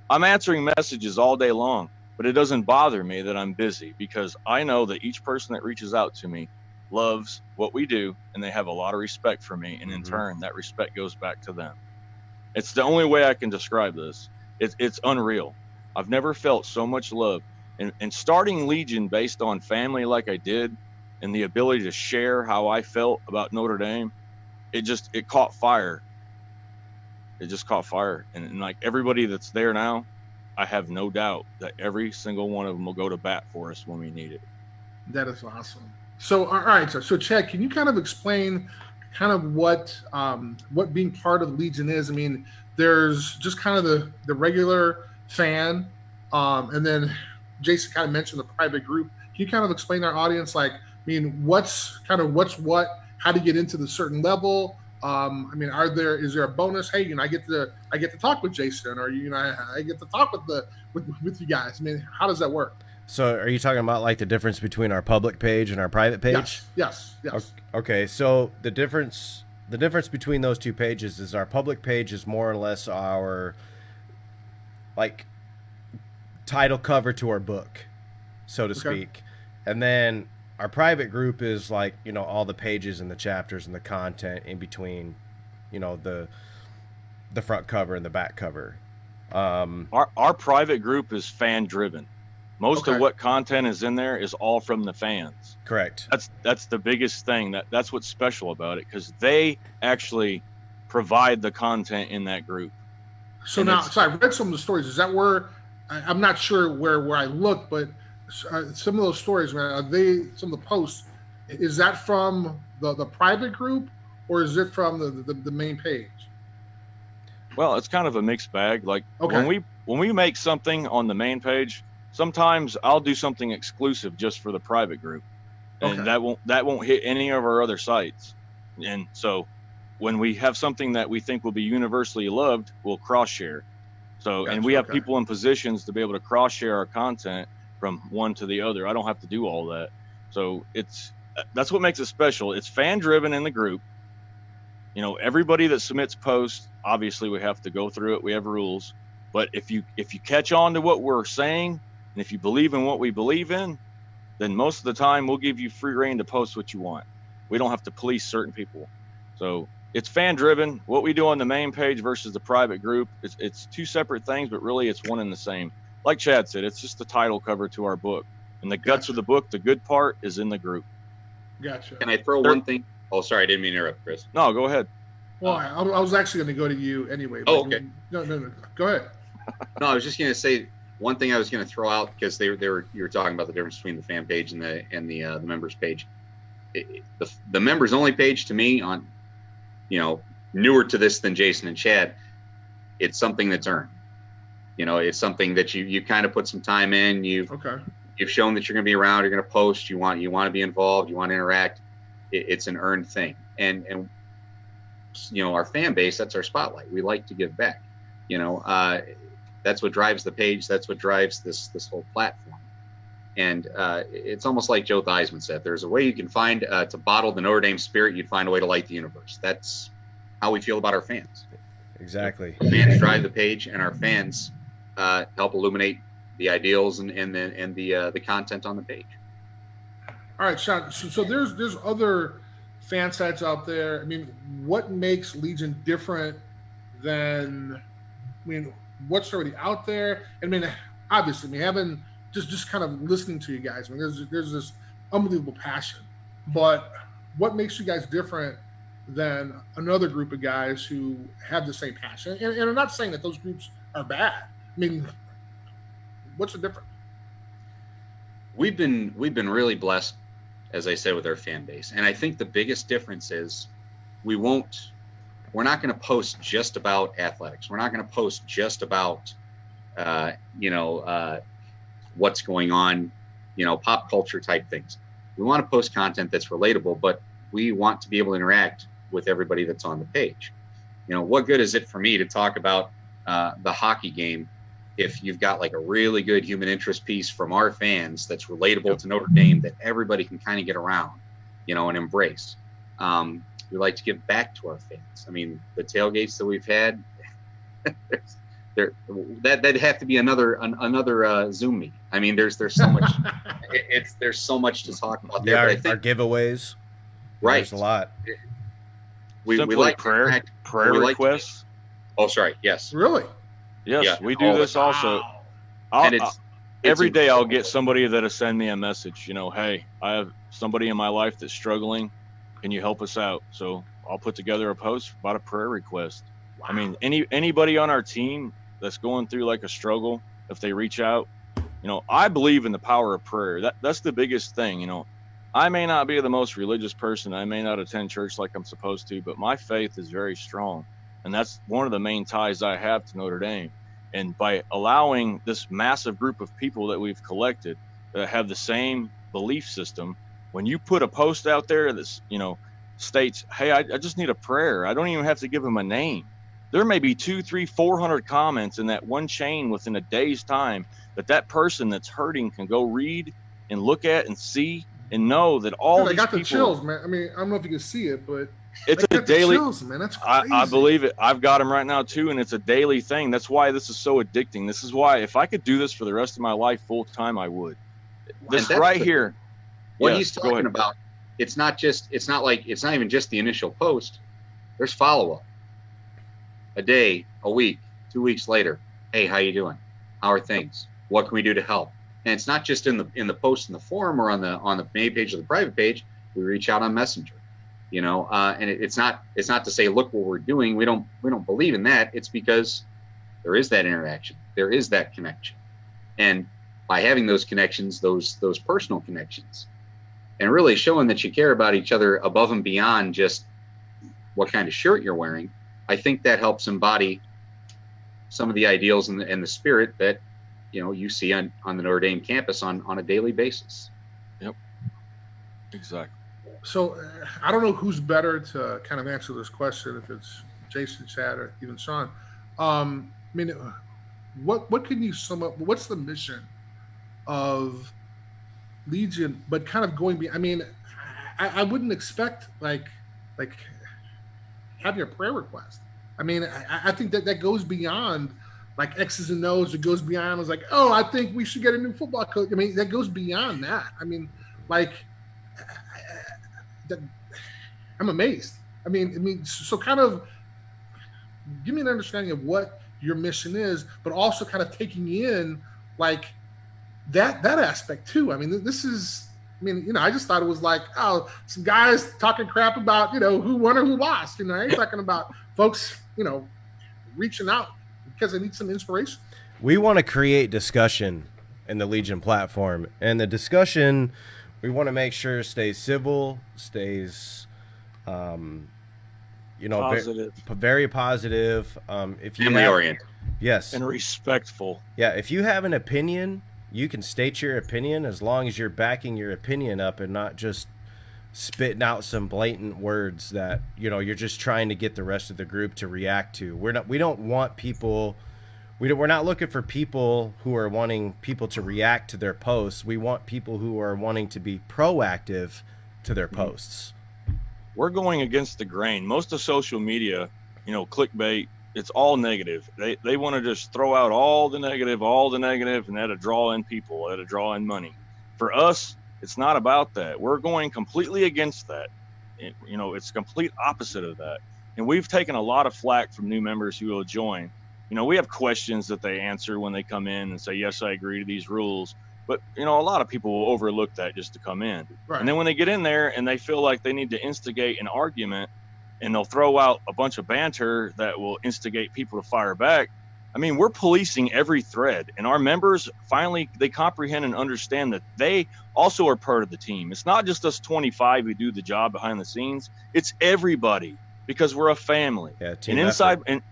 Speaker 3: I'm answering messages all day long, but it doesn't bother me that I'm busy, because I know that each person that reaches out to me loves what we do, and they have a lot of respect for me. And in turn, that respect goes back to them. It's the only way I can describe this. It's unreal. I've never felt so much love. And starting Legion based on family like I did, and the ability to share how I felt about Notre Dame, it caught fire. It just caught fire. And like everybody that's there now, I have no doubt that every single one of them will go to bat for us when we need it.
Speaker 1: That is awesome. So, all right. So Chad, can you kind of explain kind of what being part of Legion is? I mean, there's just kind of the regular fan, and then Jason kind of mentioned the private group. Can you kind of explain to our audience, like, I mean, what's what, how to get into the certain level? I mean, is there a bonus? Hey, I get to talk with Jason, or I get to talk with you guys. I mean, how does that work?
Speaker 2: So are you talking about like the difference between our public page and our private page?
Speaker 1: Yes.
Speaker 2: Okay. So the difference between those two pages is our public page is more or less our like title cover to our book, so to speak. And then our private group is like, all the pages and the chapters and the content in between, the front cover and the back cover.
Speaker 3: Our private group is fan driven. Most of what content is in there is all from the fans.
Speaker 2: Correct.
Speaker 3: That's the biggest thing. That's what's special about it, because they actually provide the content in that group. So
Speaker 1: I read some of the stories. Is that where I'm not sure where I look, but some of those stories, man, some of the posts, is that from the private group, or is it from the main page?
Speaker 3: Well, it's kind of a mixed bag. Like when we make something on the main page, sometimes I'll do something exclusive just for the private group, and that won't hit any of our other sites. And so when we have something that we think will be universally loved, we'll cross share. So, and we have people in positions to be able to cross share our content from one to the other. I don't have to do all that. So that's what makes it special. It's fan driven in the group. Everybody that submits posts, obviously we have to go through it. We have rules, but if you catch on to what we're saying, and if you believe in what we believe in, then most of the time we'll give you free reign to post what you want. We don't have to police certain people. So it's fan driven. What we do on the main page versus the private group, it's two separate things, but really it's one and the same. Like Chad said, it's just the title cover to our book, and the guts of the book, the good part, is in the group.
Speaker 1: Gotcha.
Speaker 4: Can I throw one thing? Oh, sorry, I didn't mean to interrupt, Chris.
Speaker 3: No, go ahead.
Speaker 1: Well, I was actually going to go to you anyway.
Speaker 4: Okay.
Speaker 1: No. Go ahead.
Speaker 4: No, I was just going to say one thing I was going to throw out, because you were talking about the difference between the fan page and the members page. The members only page, to me, on newer to this than Jason and Chad, it's something that's earned. It's something that you kind of put some time in. You've shown that you're going to be around. You're going to post. You want to be involved. You want to interact. It's an earned thing. And our fan base, that's our spotlight. We like to give back. That's what drives the page. That's what drives this whole platform. And it's almost like Joe Theismann said, there's a way you can find to bottle the Notre Dame spirit. You'd find a way to light the universe. That's how we feel about our fans.
Speaker 2: Exactly.
Speaker 4: Fans drive the page, and our fans help illuminate the ideals and the content on the page.
Speaker 1: All right, Sean. So there's other fan sites out there. I mean, what makes Legion different than? I mean, what's already out there? I mean, obviously, having just kind of listening to you guys. I mean, there's this unbelievable passion, but what makes you guys different than another group of guys who have the same passion? And I'm not saying that those groups are bad. I mean, what's the difference?
Speaker 4: We've been really blessed, as I said, with our fan base. And I think the biggest difference is we're not going to post just about athletics. We're not going to post just about, what's going on, pop culture type things. We want to post content that's relatable, but we want to be able to interact with everybody that's on the page. What good is it for me to talk about the hockey game if you've got like a really good human interest piece from our fans that's relatable to Notre Dame that everybody can kind of get around, and embrace. We like to give back to our fans. I mean, the tailgates that we've had, that'd have to be another Zoom meet. I mean, there's so much. There's so much to talk about there.
Speaker 2: Yeah,
Speaker 4: but I think,
Speaker 2: our giveaways.
Speaker 4: Right.
Speaker 2: There's a lot.
Speaker 4: We like
Speaker 3: prayer requests.
Speaker 4: Oh, sorry. Yes.
Speaker 1: Really?
Speaker 3: Yes,
Speaker 4: Yeah.
Speaker 3: we do this also.
Speaker 4: And
Speaker 3: Every day I'll get somebody that'll send me a message, hey, I have somebody in my life that's struggling. Can you help us out? So I'll put together a post about a prayer request.
Speaker 1: Wow.
Speaker 3: I mean, anybody on our team that's going through like a struggle, if they reach out, I believe in the power of prayer. That's the biggest thing. I may not be the most religious person. I may not attend church like I'm supposed to, but my faith is very strong. And that's one of the main ties I have to Notre Dame. And by allowing this massive group of people that we've collected that have the same belief system, when you put a post out there that's, states, hey, I just need a prayer. I don't even have to give them a name. There may be 200, 300, 400 comments in that one chain within a day's time that person that's hurting can go read and look at and see and know that all these
Speaker 1: got the
Speaker 3: people,
Speaker 1: chills, man. I mean, I don't know if you can see it, but
Speaker 3: it's a daily
Speaker 1: chills, man. That's crazy.
Speaker 3: I believe it. I've got them right now too, and it's a daily thing. That's why this is so addicting. This is why if I could do this for the rest of my life full time, I would. This right here.
Speaker 4: What he's talking about, it's not even just the initial post. There's follow-up. A day, a week, 2 weeks later. Hey, how you doing? How are things? What can we do to help? And it's not just in the post in the forum or on the main page or the private page. We reach out on Messenger, and it's not to say, look what we're doing. We don't believe in that. It's because there is that interaction. There is that connection. And by having those connections, those personal connections, and really showing that you care about each other above and beyond just what kind of shirt you're wearing, I think that helps embody some of the ideals and the spirit that you see on the Notre Dame campus on a daily basis.
Speaker 3: Yep, exactly.
Speaker 1: So I don't know who's better to kind of answer this question, if it's Jason, Chad, or even Sean. I mean, what can you sum up? What's the mission of Legion? But kind of going beyond. I mean, I wouldn't expect like having a prayer request. I mean, I think that goes beyond like X's and O's. It goes beyond. It's like, oh, I think we should get a new football coach. I mean, that goes beyond that. I mean, like, I'm amazed. I mean, so kind of give me an understanding of what your mission is, but also kind of taking in like that aspect too. I mean, this is. I mean, I just thought it was like, oh, some guys talking crap about, who won or who lost. I ain't talking about folks, reaching out because they need some inspiration.
Speaker 2: We want to create discussion in the Legion platform, and the discussion we want to make sure stays civil, stays,
Speaker 3: positive,
Speaker 2: very positive. If you
Speaker 4: family oriented,
Speaker 2: yes,
Speaker 3: and respectful.
Speaker 2: Yeah, if you have an opinion, you can state your opinion as long as you're backing your opinion up and not just spitting out some blatant words that you're just trying to get the rest of the group to react to. We don't want people. We're not looking for people who are wanting people to react to their posts. We want people who are wanting to be proactive to their posts.
Speaker 3: We're going against the grain. Most of social media, clickbait, it's all negative. They want to just throw out all the negative, and that'll draw in people, that'll draw in money. For us, it's not about that. We're going completely against that. It's complete opposite of that. And we've taken a lot of flack from new members who will join. We have questions that they answer when they come in and say, yes, I agree to these rules. But, a lot of people will overlook that just to come in.
Speaker 1: Right.
Speaker 3: And then when they get in there and they feel like they need to instigate an argument, and they'll throw out a bunch of banter that will instigate people to fire back. I mean, we're policing every thread, and our members finally, they comprehend and understand that they also are part of the team. It's not just us 25 who do the job behind the scenes. It's everybody, because we're a family.
Speaker 2: Yeah, team
Speaker 3: and inside,
Speaker 2: effort.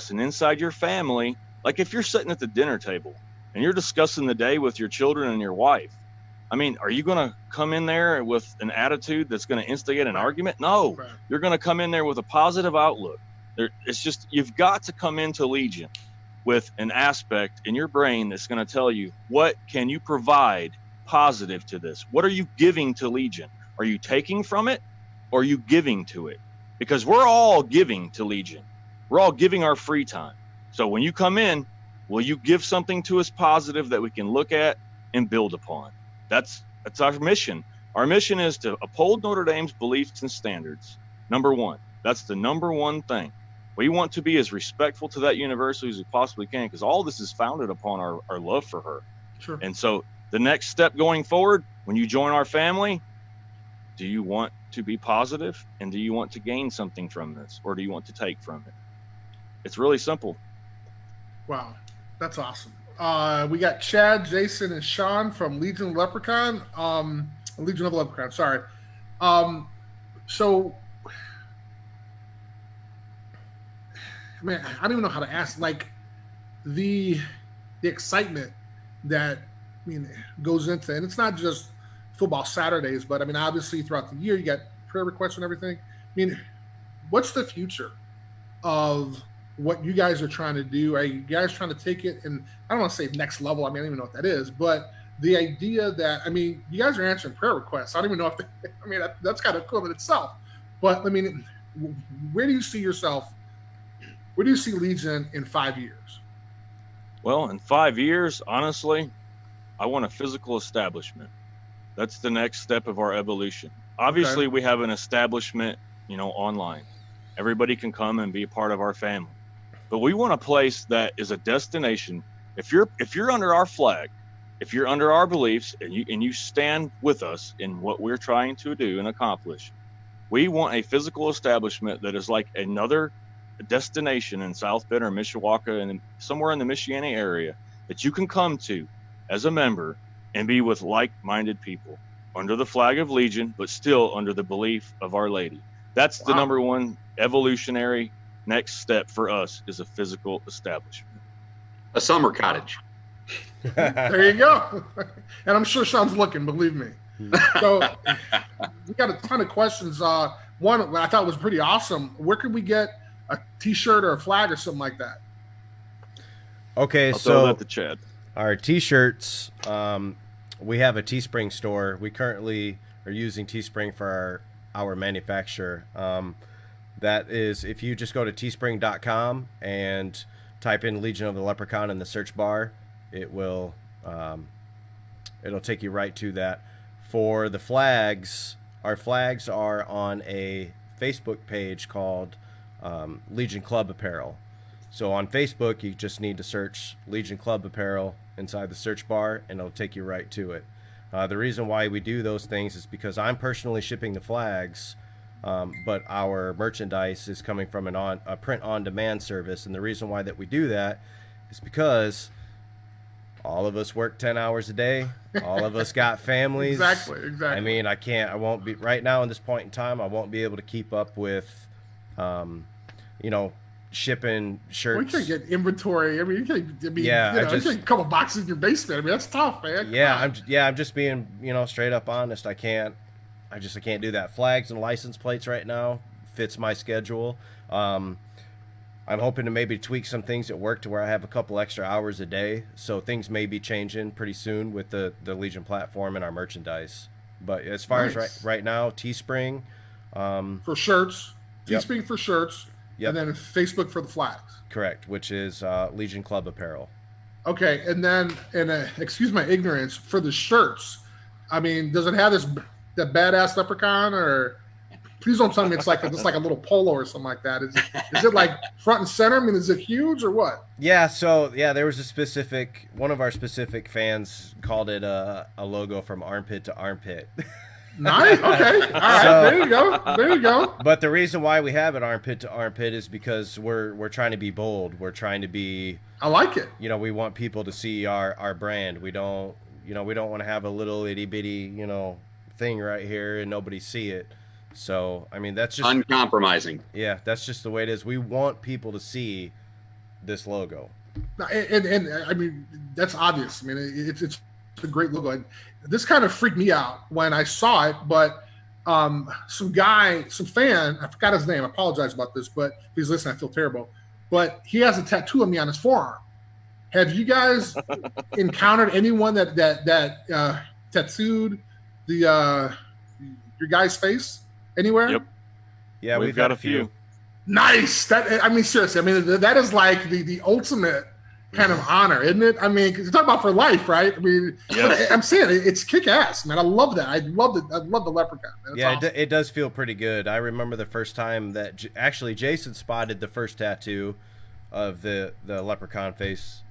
Speaker 3: and inside your family, like if you're sitting at the dinner table and you're discussing the day with your children and your wife, I mean, are you going to come in there with an attitude that's going to instigate an argument? No,
Speaker 1: Right.
Speaker 3: You're going to come in there with a positive outlook. It's just, you've got to come into Legion with an aspect in your brain that's going to tell you, what can you provide positive to this? What are you giving to Legion? Are you taking from it, or are you giving to it? Because we're all giving to Legion. We're all giving our free time. So when you come in, will you give something to us positive that we can look at and build upon? That's our mission. Our mission is to uphold Notre Dame's beliefs and standards. Number one. That's the number one thing. We want to be as respectful to that university as we possibly can, because all this is founded upon our love for her.
Speaker 1: Sure.
Speaker 3: And so the next step going forward, when you join our family, do you want to be positive, and do you want to gain something from this, or do you want to take from it? It's really simple.
Speaker 1: Wow, that's awesome. We got Chad, Jason, and Sean from Legion of Leprechaun. Legion of Leprechaun, sorry. So, man, I don't even know how to ask. Like, the excitement that goes into, and it's not just football Saturdays, but I mean, obviously throughout the year you got prayer requests and everything. I mean, what's the future of what you guys are trying to do? Are you guys trying to take it, and I don't want to say next level, I mean, I don't even know what that is, but the idea that, I mean, you guys are answering prayer requests. I don't even know if that's kind of cool in itself. But I mean, where do you see yourself? Where do you see Legion in 5 years?
Speaker 3: Well, in 5 years, honestly, I want a physical establishment. That's the next step of our evolution. Obviously, we have an establishment, online. Everybody can come and be a part of our family. But we want a place that is a destination. If you're under our flag, if you're under our beliefs, and you stand with us in what we're trying to do and accomplish, we want a physical establishment that is like another destination in South Bend or Mishawaka and somewhere in the Michiana area that you can come to as a member and be with like-minded people under the flag of Legion, but still under the belief of Our Lady. That's the number one evolutionary next step for us, is a physical establishment.
Speaker 4: A summer cottage.
Speaker 1: There you go. And I'm sure Sean's looking, believe me. So we got a ton of questions. One I thought was pretty awesome. Where could we get a T-shirt or a flag or something like that?
Speaker 2: Okay,
Speaker 3: I'll throw that to Chad.
Speaker 2: Our T-shirts, we have a Teespring store. We currently are using Teespring for our manufacturer. That is, if you just go to teespring.com and type in Legion of the Leprechaun in the search bar, it will it'll take you right to that. For the flags, our flags are on a Facebook page called Legion Club Apparel. So on Facebook, you just need to search Legion Club Apparel inside the search bar, and it'll take you right to it. The reason why we do those things is because I'm personally shipping the flags, but our merchandise is coming from a print-on-demand service. And the reason why that we do that is because all of us work 10 hours a day. All of us got families.
Speaker 1: Exactly.
Speaker 2: I mean, I won't be, right now in this point in time, I won't be able to keep up with You know, shipping shirts.
Speaker 1: We can't get inventory. I mean, you can't. I mean,
Speaker 2: Yeah,
Speaker 1: you know, you can't get a couple boxes in your basement. I mean, that's tough, man.
Speaker 2: I'm just being, you know, straight up honest. I can't do that. Flags and license plates right now fits my schedule. I'm hoping to maybe tweak some things at work to where I have a couple extra hours a day. So things may be changing pretty soon with the Legion platform and our merchandise. But as far as right now, Teespring.
Speaker 1: For shirts.
Speaker 2: Yep.
Speaker 1: Teespring for shirts.
Speaker 2: Yep.
Speaker 1: And then Facebook for the flags.
Speaker 2: Correct, which is Legion Club apparel.
Speaker 1: Okay, and then, excuse my ignorance, for the shirts, I mean, does it have that badass leprechaun, or please don't tell me it's like a little polo or something like that. Is it like front and center? I mean, is it huge or what?
Speaker 2: Yeah, so there was one of our specific fans called it a logo from armpit to armpit.
Speaker 1: Nice. Okay. All right. So, there you go.
Speaker 2: But the reason why we have it armpit to armpit is because we're trying to be bold. We're trying to be.
Speaker 1: I like it.
Speaker 2: You know, we want people to see our brand. We don't want to have a little itty bitty, you know, thing right here and nobody see it. So I mean, that's just
Speaker 4: uncompromising.
Speaker 2: Yeah, that's just the way it is. We want people to see this logo.
Speaker 1: And I mean, that's obvious. I mean, it's a great logo. And this kind of freaked me out when I saw it, but some fan, I forgot his name. I apologize about this, but if he's listening, I feel terrible. But he has a tattoo of me on his forearm. Have you guys encountered anyone that tattooed your guy's face anywhere?
Speaker 3: Yep.
Speaker 2: Yeah, we've got a few.
Speaker 1: Nice. I mean, seriously. I mean, that is like the ultimate kind of honor, isn't it? I mean, 'cause you're talking about for life, right? I mean, yes. I'm saying it's kick-ass, man. I love that. I love the leprechaun. Man.
Speaker 2: Yeah,
Speaker 1: awesome.
Speaker 2: it does feel pretty good. I remember the first time that actually Jason spotted the first tattoo of the leprechaun face,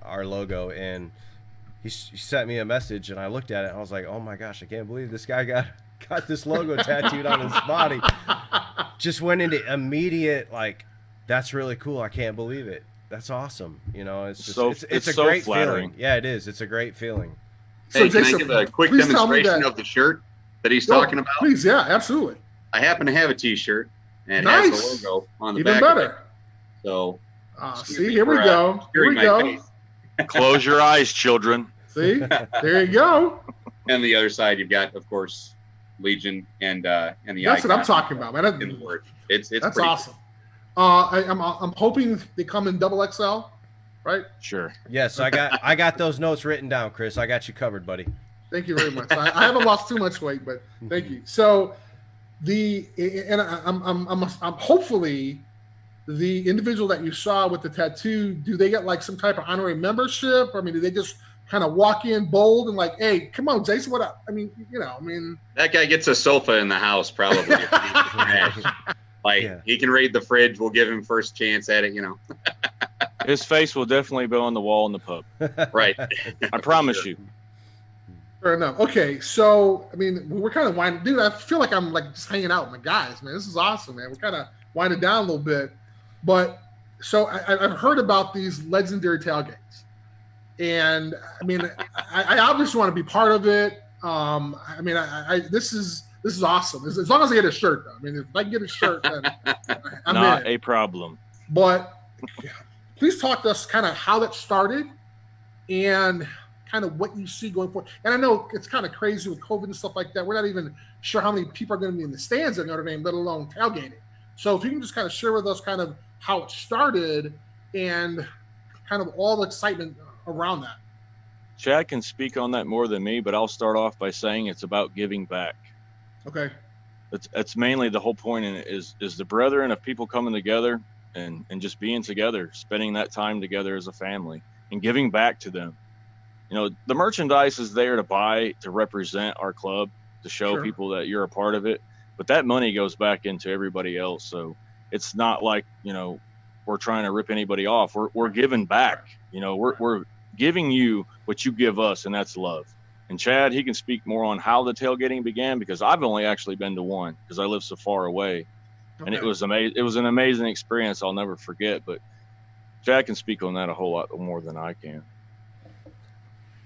Speaker 2: our logo, and he sent me a message, and I looked at it, and I was like, oh my gosh, I can't believe this guy got this logo tattooed on his body. Just went into immediate, like, that's really cool. I can't believe it. That's awesome. You know, it's just it's a
Speaker 3: so
Speaker 2: great
Speaker 3: flattering.
Speaker 2: feeling. Yeah, it is. It's a great feeling.
Speaker 4: Hey,
Speaker 1: so,
Speaker 4: can I give a quick demonstration of the shirt that he's talking about?
Speaker 1: Please, yeah, absolutely.
Speaker 4: I happen to have a T-shirt, and it
Speaker 1: nice.
Speaker 4: has the logo on the
Speaker 1: Even
Speaker 4: back.
Speaker 1: Better.
Speaker 4: Of it. So,
Speaker 1: see, here we go. Here we go.
Speaker 3: Close your eyes, children.
Speaker 1: See, there you go.
Speaker 4: And the other side, you've got, of course, Legion and the.
Speaker 1: That's what I'm talking about, man.
Speaker 4: In the word. It's
Speaker 1: that's awesome. Cool. I'm hoping they come in double XL, right?
Speaker 3: Sure.
Speaker 2: Yes, I got those notes written down, Chris. I got you covered, buddy.
Speaker 1: Thank you very much. I haven't lost too much weight, but thank you. So I'm hopefully the individual that you saw with the tattoo, do they get like some type of honorary membership? I mean, do they just kind of walk in bold and like, hey, come on, Jason, what up? I mean,
Speaker 4: that guy gets a sofa in the house probably. He can raid the fridge. We'll give him first chance at it,
Speaker 3: His face will definitely be on the wall in the pub.
Speaker 4: Right.
Speaker 3: I promise you.
Speaker 1: Fair enough. Okay, so, I mean, we're kind of winding. Dude, I feel like I'm like just hanging out with my guys, man. This is awesome, man. We're kind of winding down a little bit. But, so I've heard about these legendary tailgates. And, I mean, I obviously want to be part of it. I mean, this is awesome. As long as I get a shirt, though. I mean, if I can get a shirt, then I'm
Speaker 3: not
Speaker 1: in.
Speaker 3: a problem.
Speaker 1: But please talk to us kind of how that started and kind of what you see going forward. And I know it's kind of crazy with COVID and stuff like that. We're not even sure how many people are going to be in the stands at Notre Dame, let alone tailgating. So if you can just kind of share with us kind of how it started and kind of all the excitement around that.
Speaker 3: Chad can speak on that more than me, but I'll start off by saying it's about giving back.
Speaker 1: Okay.
Speaker 3: That's mainly the whole point in it is the brethren of people coming together and just being together, spending that time together as a family and giving back to them. The merchandise is there to buy, to represent our club, to show people that you're a part of it, but that money goes back into everybody else. So it's not like, we're trying to rip anybody off. We're giving back, we're giving you what you give us, and that's love. And Chad, he can speak more on how the tailgating began, because I've only actually been to one because I live so far away. Okay. And it was amazing. It was an amazing experience I'll never forget. But Chad can speak on that a whole lot more than I can.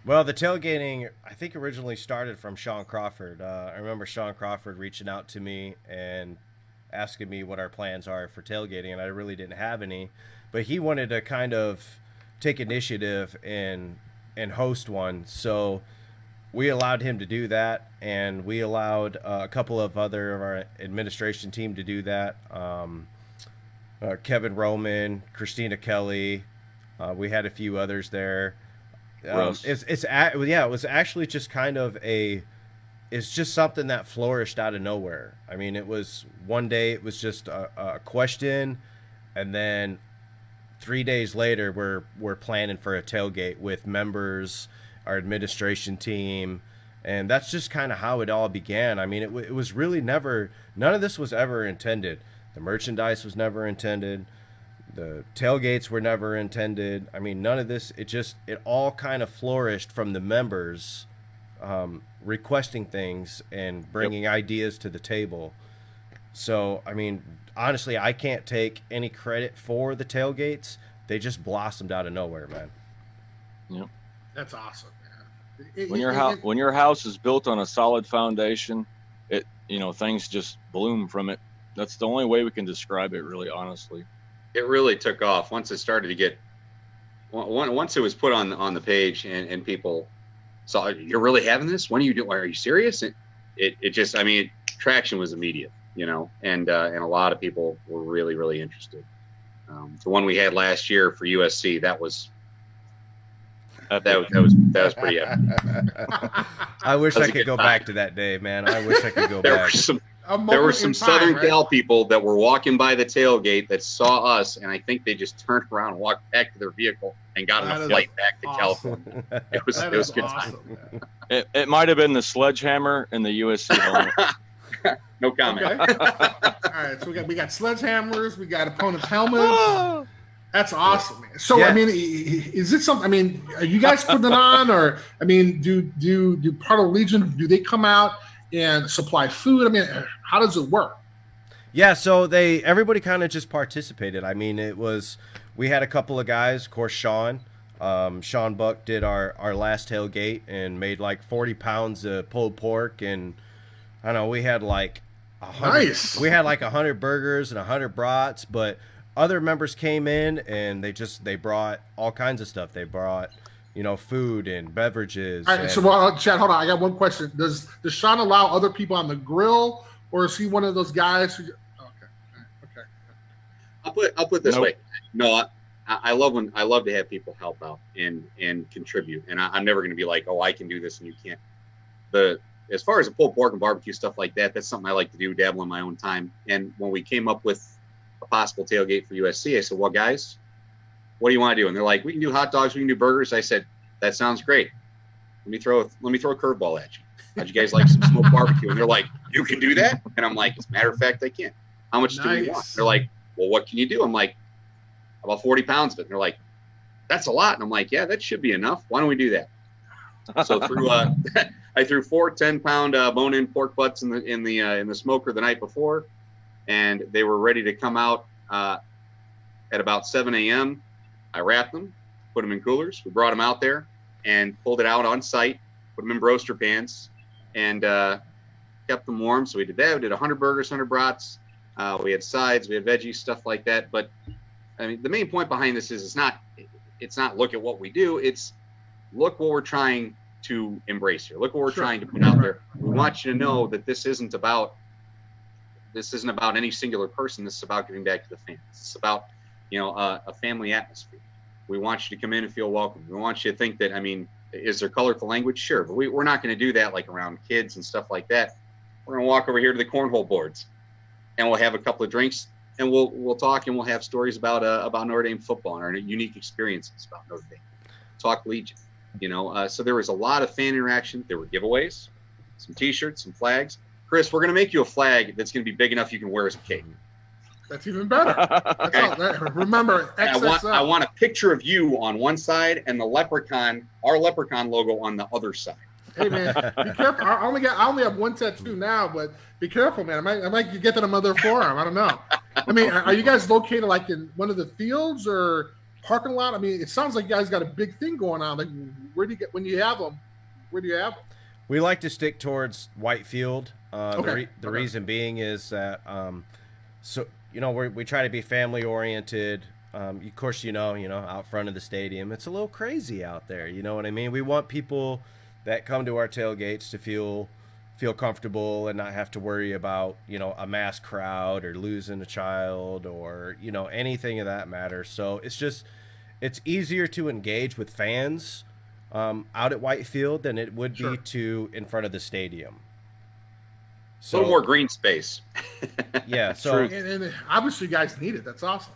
Speaker 2: Well, the tailgating, I think, originally started from Sean Crawford. I remember Sean Crawford reaching out to me and asking me what our plans are for tailgating, and I really didn't have any. But he wanted to kind of take initiative and host one, so we allowed him to do that, and we allowed a couple of other of our administration team to do that. Kevin Roman, Christina Kelly, we had a few others there. It was actually just kind of it's just something that flourished out of nowhere. I mean, it was one day it was just a question, and then 3 days later we're planning for a tailgate with members, our administration team, and that's just kind of how it all began. I mean, it was really none of this was ever intended. The merchandise was never intended. The tailgates were never intended. I mean, none of this, it all kind of flourished from the members requesting things and bringing ideas to the table. So, I mean, honestly, I can't take any credit for the tailgates. They just blossomed out of nowhere, man.
Speaker 3: Yep.
Speaker 1: That's awesome, man.
Speaker 3: When your house is built on a solid foundation, things just bloom from it. That's the only way we can describe it, really, honestly.
Speaker 4: It really took off once it started to get. Once it was put on the page and people saw, you're really having this? When are you doing? Are you serious? It just, I mean, traction was immediate, and a lot of people were really, really interested. The one we had last year for USC, that was pretty epic.
Speaker 2: I wish I could go back to that day, man. I wish I could go back.
Speaker 4: There were some Southern Cal people that were walking by the tailgate that saw us, and I think they just turned around and walked back to their vehicle and got on a flight back to California. It was a good time.
Speaker 3: It might have been the sledgehammer in the USC helmet.
Speaker 4: No comment.
Speaker 1: Okay. All right, so we got sledgehammers, we got opponents' helmets. That's awesome, man. So, yeah. I mean, is it something? I mean, are you guys putting it on, or I mean, do part of the Legion, do they come out and supply food? I mean, how does it work?
Speaker 2: Yeah, so everybody kind of just participated. I mean, we had a couple of guys, of course, Sean Buck did our last tailgate and made like 40 pounds of pulled pork, and I don't know, we had like 100, we had like 100 burgers and 100 brats, but other members came in and they brought all kinds of stuff. They brought, food and beverages.
Speaker 1: All right, so Chad, hold on. I got one question. Does Sean allow other people on the grill, or is he one of those guys who? Okay.
Speaker 4: I'll put it this way. No, I love to have people help out and contribute, and I'm never going to be like, oh, I can do this and you can't. As far as the pulled pork and barbecue stuff like that, that's something I like to do, dabble in my own time. And when we came up with a possible tailgate for USC, I said, well, guys, what do you want to do? And they're like, we can do hot dogs, we can do burgers. I said, that sounds great. Let me throw a curveball at you. How'd you guys like some smoked barbecue? And they're like, you can do that? And I'm like, as a matter of fact, I can. How much do you want? They're like, well, what can you do? I'm like, about 40 pounds of it. And they're like, that's a lot. And I'm like, yeah, that should be enough. Why don't we do that? So I threw 4 10-pound bone-in pork butts in the smoker the night before, and they were ready to come out at about 7 a.m. I wrapped them, put them in coolers. We brought them out there and pulled it out on site, put them in broaster pans, and kept them warm. So we did that. We did 100 burgers, 100 brats. We had sides, we had veggies, stuff like that. But I mean, the main point behind this is it's not look at what we do. It's look what we're trying to embrace here. Look what we're trying to put out there. We want you to know that this isn't about any singular person. This is about giving back to the fans. It's about, a family atmosphere. We want you to come in and feel welcome. We want you to think that, I mean, is there colorful language? Sure. But we're not going to do that like around kids and stuff like that. We're going to walk over here to the cornhole boards and we'll have a couple of drinks and we'll talk and we'll have stories about Notre Dame football and our unique experiences about Notre Dame. Talk Legion. So there was a lot of fan interaction. There were giveaways, some T-shirts, some flags. Chris, we're going to make you a flag that's going to be big enough you can wear as a cape.
Speaker 1: That's even better. Remember, XXL.
Speaker 4: I want a picture of you on one side and our Leprechaun logo on the other side.
Speaker 1: Hey man, be careful. I only have one tattoo now, but be careful, man. I might get that on my other forearm. I don't know. I mean, are you guys located like in one of the fields or parking lot? I mean, it sounds like you guys got a big thing going on. Like, where do you get when you have them? Where do you have them?
Speaker 2: We like to stick towards Whitefield.
Speaker 1: Okay.
Speaker 2: The reason being is that So, we try to be family oriented. Of course, out front of the stadium, it's a little crazy out there. You know what I mean? We want people that come to our tailgates to feel comfortable and not have to worry about, a mass crowd or losing a child or, anything of that matter. So it's easier to engage with fans out at Whitefield than it would be to in front of the stadium.
Speaker 4: So, a little more green space.
Speaker 2: Yeah. So
Speaker 1: and obviously you guys need it. That's awesome.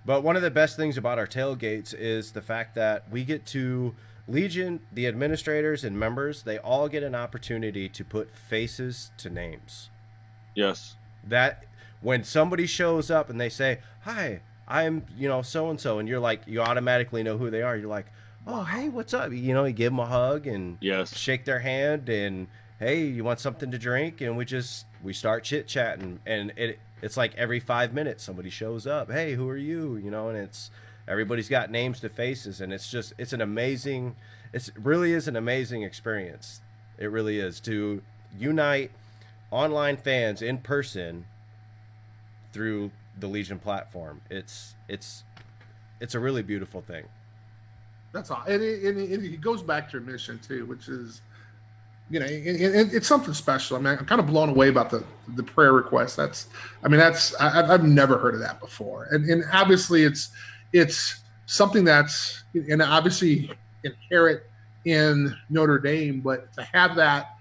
Speaker 2: But one of the best things about our tailgates is the fact that we get to Legion, the administrators and members, they all get an opportunity to put faces to names.
Speaker 3: Yes.
Speaker 2: That when somebody shows up and they say, "Hi, I'm, so-and-so," and you're like, you automatically know who they are. You're like, "Oh, hey, what's up?" You give them a hug and shake their hand and, "Hey, you want something to drink?" And we start chit-chatting, and it's like every 5 minutes somebody shows up. "Hey, who are you?" And everybody's got names to faces, and it really is an amazing experience. It really is, to unite online fans in person through the Legion platform. It's a really beautiful thing.
Speaker 1: That's all. And it goes back to your mission too, which is, it's something special. I mean, I'm kind of blown away about the prayer request. I've never heard of that before. And obviously it's something that's, and obviously inherent in Notre Dame, but to have that,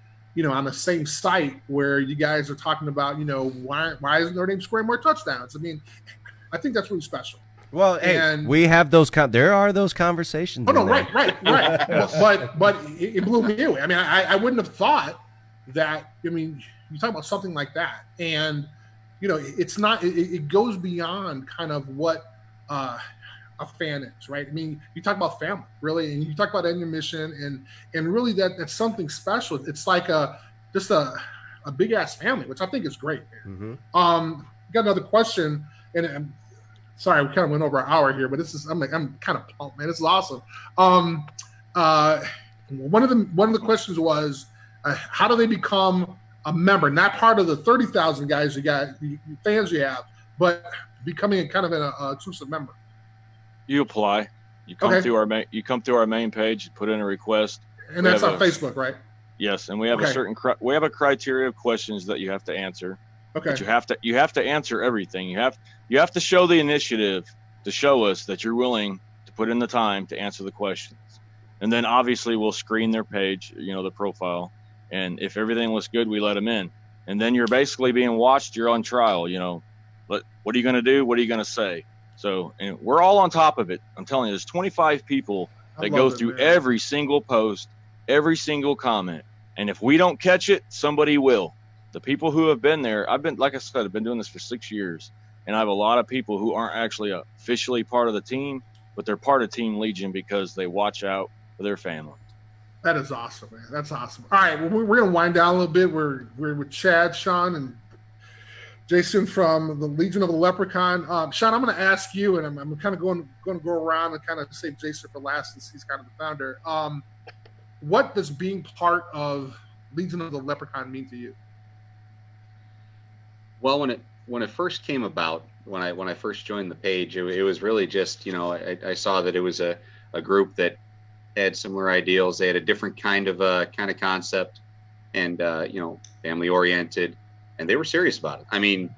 Speaker 1: on the same site where you guys are talking about, why isn't Notre Dame scoring more touchdowns? I mean, I think that's really special.
Speaker 2: Well, hey, we have those. There are those conversations.
Speaker 1: Oh no, right. but it blew me away. I mean, I wouldn't have thought that. I mean, you talk about something like that, and it's not. It goes beyond kind of what a fan is, right? I mean, you talk about family, really, and you talk about ending mission, and really that's something special. It's like just a big ass family, which I think is great.
Speaker 2: Mm-hmm.
Speaker 1: Got another question, and. Sorry, we kind of went over an hour here, but I'm kind of pumped, man. This is awesome. One of the questions was, how do they become a member? Not part of the 30,000 guys fans you have, but becoming kind of an exclusive member.
Speaker 3: You apply. You come through our main page. You put in a request,
Speaker 1: and that's on Facebook, right?
Speaker 3: Yes, and we have a criteria of questions that you have to answer.
Speaker 1: Okay.
Speaker 3: But you have to answer everything. You have to show the initiative to show us that you're willing to put in the time to answer the questions. And then obviously we'll screen their page, the profile. And if everything looks good, we let them in. And then you're basically being watched. You're on trial. What are you going to do? What are you going to say? So, and we're all on top of it. I'm telling you, there's 25 people that go through every single post, every single comment. And if we don't catch it, somebody will. The people who have been there, I've been doing this for 6 years, and I have a lot of people who aren't actually officially part of the team, but they're part of Team Legion because they watch out for their family.
Speaker 1: That is awesome, man. That's awesome. All right, well, we're going to wind down a little bit. We're with Chad, Sean, and Jason from the Legion of the Leprechaun. Sean, I'm going to ask you, and I'm kind of going to go around and kind of save Jason for last since he's kind of the founder. What does being part of Legion of the Leprechaun mean to you?
Speaker 4: Well, when it first came about, when I first joined the page, it was really just, I saw that it was a group that had similar ideals. They had a different kind of concept, and family oriented, and they were serious about it. I mean,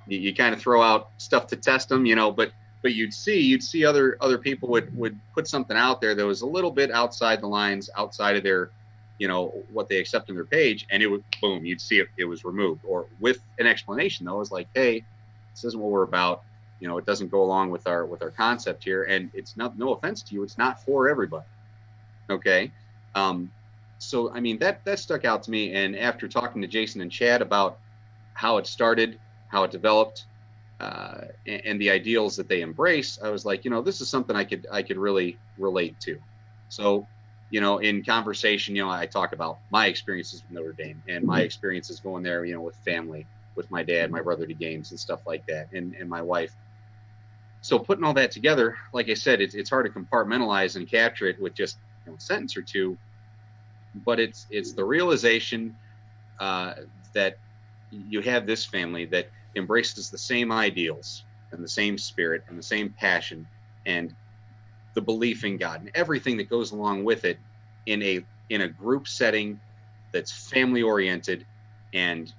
Speaker 4: you kind of throw out stuff to test them, but you'd see other people would put something out there that was a little bit outside the lines, outside of their what they accept in their page, and it would boom, you'd see it was removed, or with an explanation though. It was like, hey, this isn't what we're about. It doesn't go along with our concept here, and it's not, no offense to you, it's not for everybody. Okay. So I mean that stuck out to me, and after talking to Jason and Chad about how it started, how it developed, and the ideals that they embrace, I was like, this is something I could really relate to. So in conversation, I talk about my experiences with Notre Dame and my experiences going there, with family, with my dad, my brother to games and stuff like that, and my wife. So putting all that together, like I said, it's hard to compartmentalize and capture it with just a sentence or two, but it's the realization that you have this family that embraces the same ideals and the same spirit and the same passion and the belief in God and everything that goes along with it in a group setting that's family oriented and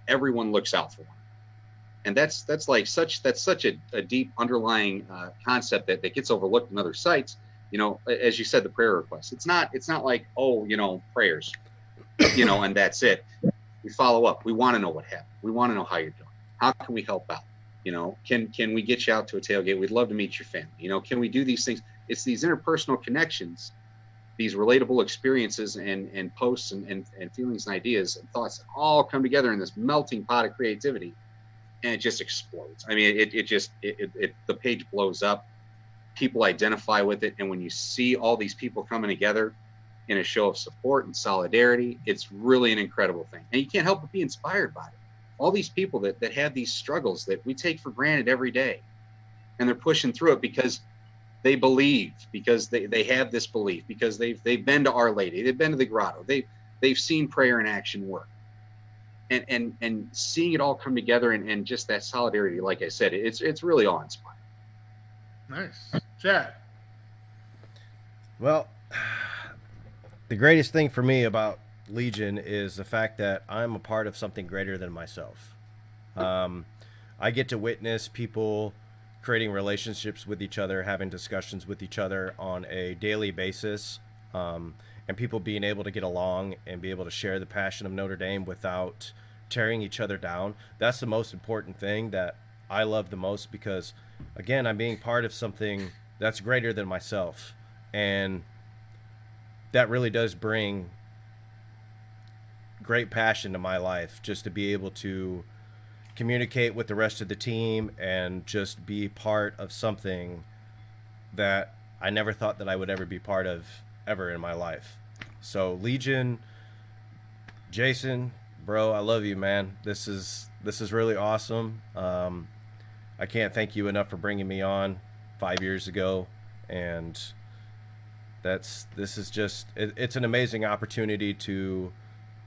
Speaker 4: everyone looks out for one. And that's such a deep underlying concept that gets overlooked in other sites. As you said, the prayer request. It's not like, prayers, and that's it. We follow up. We want to know what happened. We want to know how you're doing. How can we help out? Can we get you out to a tailgate? We'd love to meet your family. Can we do these things? It's these interpersonal connections, these relatable experiences and posts and feelings and ideas and thoughts that all come together in this melting pot of creativity. And it just explodes. I mean, the page blows up. People identify with it. And when you see all these people coming together in a show of support and solidarity, it's really an incredible thing. And you can't help but be inspired by it. All these people that have these struggles that we take for granted every day. And they're pushing through it because they believe, because they have this belief, because they've been to Our Lady, they've been to the grotto, they've seen prayer in action work. And seeing it all come together and just that solidarity, like I said, it's really awe-inspiring.
Speaker 1: Nice. Chad.
Speaker 2: Well, the greatest thing for me about Legion is the fact that I'm a part of something greater than myself. I get to witness people creating relationships with each other, having discussions with each other on a daily basis, and people being able to get along and be able to share the passion of Notre Dame without tearing each other down. That's the most important thing that I love the most, because again, I'm being part of something that's greater than myself, and that really does bring great passion to my life, just to be able to communicate with the rest of the team and just be part of something that I never thought that I would ever be part of ever in my life. So Legion, Jason, bro, I love you, man. This is really awesome. I can't thank you enough for bringing me on 5 years ago, and it's an amazing opportunity to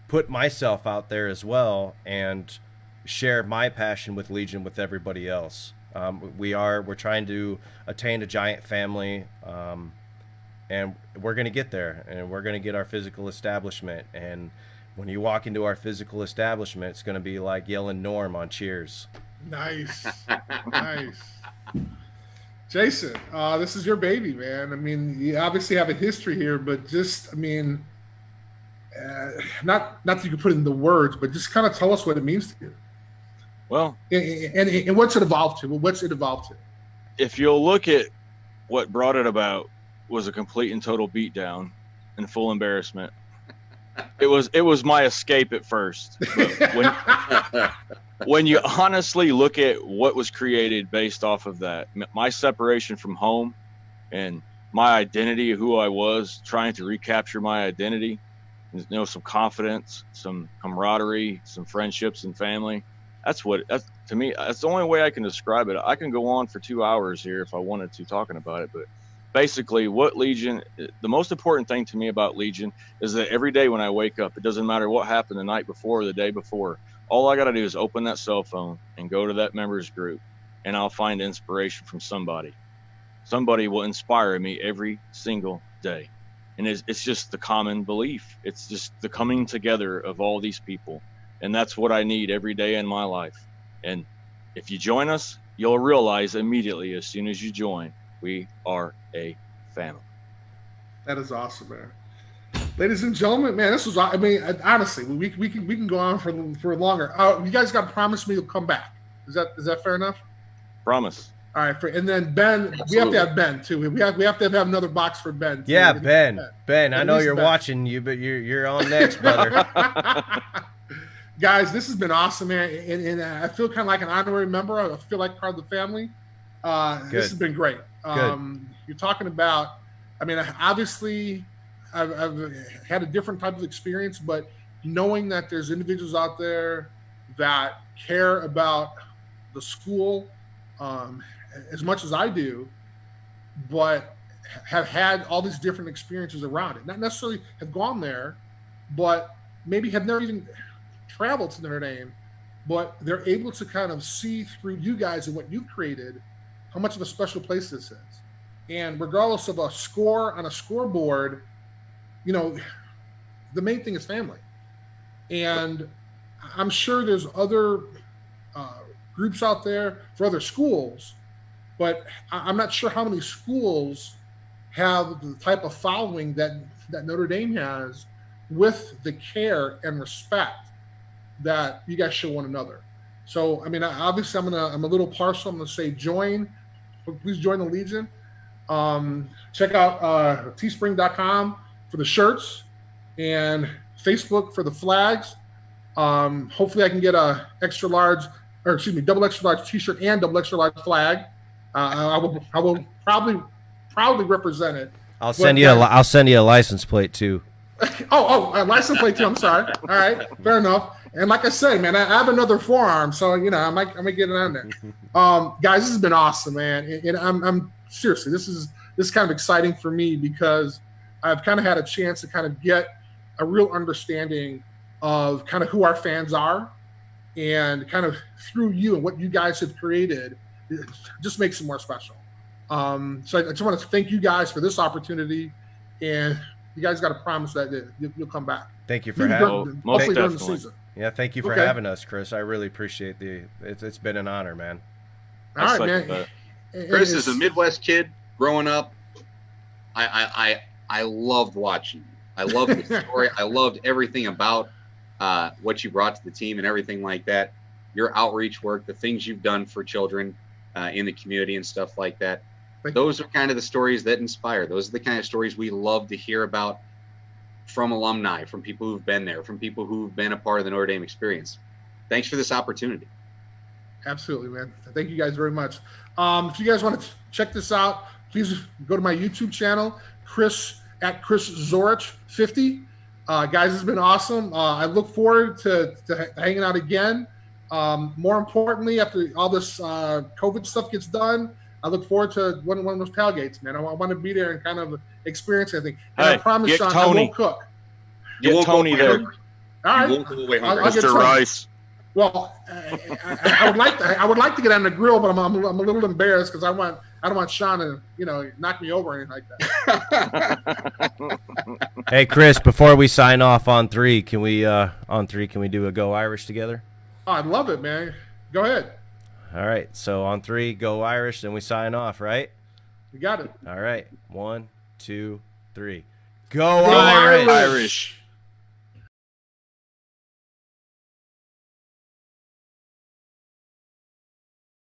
Speaker 2: put myself out there as well and share my passion with Legion with everybody else. We're trying to attain a giant family, and we're going to get there, and we're going to get our physical establishment. And when you walk into our physical establishment, it's going to be like yelling Norm on Cheers.
Speaker 1: Nice. Nice. Jason, this is your baby, man. I mean, you obviously have a history here, but just, I mean, not that you can put it into words, but just kind of tell us what it means to you.
Speaker 3: Well,
Speaker 1: and what's it evolved to? What's it evolved to?
Speaker 3: If you'll look at what brought it about, was a complete and total beatdown and full embarrassment. It was my escape at first. But when you honestly look at what was created based off of that, my separation from home and my identity of who I was, trying to recapture my identity, some confidence, some camaraderie, some friendships and family. That's to me, that's the only way I can describe it. I can go on for 2 hours here if I wanted to talking about it, but basically what Legion, the most important thing to me about Legion is that every day when I wake up, it doesn't matter what happened the night before or the day before. All I got to do is open that cell phone and go to that members group, and I'll find inspiration from somebody. Somebody will inspire me every single day. And it's just the common belief. It's just the coming together of all these people. And that's what I need every day in my life. And if you join us, you'll realize immediately as soon as you join, we are a family.
Speaker 1: That is awesome, man. Ladies and gentlemen, man, this was, I mean, honestly, we can go on for longer. You guys got to promise me you'll come back. Is that fair enough?
Speaker 3: Promise.
Speaker 1: All right, and then Ben, absolutely. We have to have Ben too. We have to have another box for Ben. Too.
Speaker 2: Yeah, Ben. I know you're watching you, but you're on next, brother.
Speaker 1: Guys, this has been awesome, man, and I feel kind of like an honorary member. I feel like part of the family. This has been great. You're talking about, I mean, obviously, I've had a different type of experience, but knowing that there's individuals out there that care about the school as much as I do, but have had all these different experiences around it. Not necessarily have gone there, but maybe have never even traveled to Notre Dame, but they're able to kind of see through you guys and what you've created, how much of a special place this is. And regardless of a score on a scoreboard, you know, the main thing is family. And I'm sure there's other groups out there for other schools, but I'm not sure how many schools have the type of following that Notre Dame has, with the care and respect that you guys show one another. So, I mean, obviously I'm a little partial. I'm gonna say please join the Legion. Check out teespring.com for the shirts and Facebook for the flags. Hopefully I can get a double extra large t-shirt and double extra large flag. I will proudly represent it.
Speaker 2: I'll send you a license plate too.
Speaker 1: A license plate too. I'm sorry. All right, fair enough. And like I said, man, I have another forearm, so you know I might get it on there. Guys, this has been awesome, man. And I'm seriously, this is kind of exciting for me because I've kind of had a chance to kind of get a real understanding of kind of who our fans are, and kind of through you and what you guys have created, it just makes it more special. So I just want to thank you guys for this opportunity, and you guys got to promise that you'll come back.
Speaker 2: Thank you for having
Speaker 3: most
Speaker 1: during the
Speaker 3: definitely.
Speaker 1: season.
Speaker 2: Yeah, thank you for having us, Chris. I really appreciate it's been an honor, man.
Speaker 1: All right, man.
Speaker 4: Chris is a Midwest kid growing up. I loved watching you. I loved the story. I loved everything about what you brought to the team and everything like that. Your outreach work, the things you've done for children in the community and stuff like that. Those are kind of the stories that inspire. Those are the kind of stories we love to hear about from alumni, from people who've been there, from people who've been a part of the Notre Dame experience. Thanks for this opportunity.
Speaker 1: Absolutely, man. Thank you guys very much. If you guys want to check this out, please go to my YouTube channel, Chris Zorich 50. Guys, it's been awesome. I look forward to hanging out again. More importantly, after all this COVID stuff gets done, I look forward to one of those tailgates, man. I want to be there and kind of experience everything. And I promise, Sean, I won't cook.
Speaker 3: Get Tony there.
Speaker 1: All right,
Speaker 3: Mr. Rice.
Speaker 1: Well, I would like to get on the grill, but I'm a little embarrassed because I don't want Sean to knock me over or anything like that.
Speaker 2: Hey, Chris, before we sign off on three, can we do a Go Irish together?
Speaker 1: Oh, I'd love it, man. Go ahead.
Speaker 2: All right, so on three, Go Irish, then we sign off, right?
Speaker 1: You got it.
Speaker 2: All right, 1, 2, 3. Go Irish!
Speaker 3: Irish.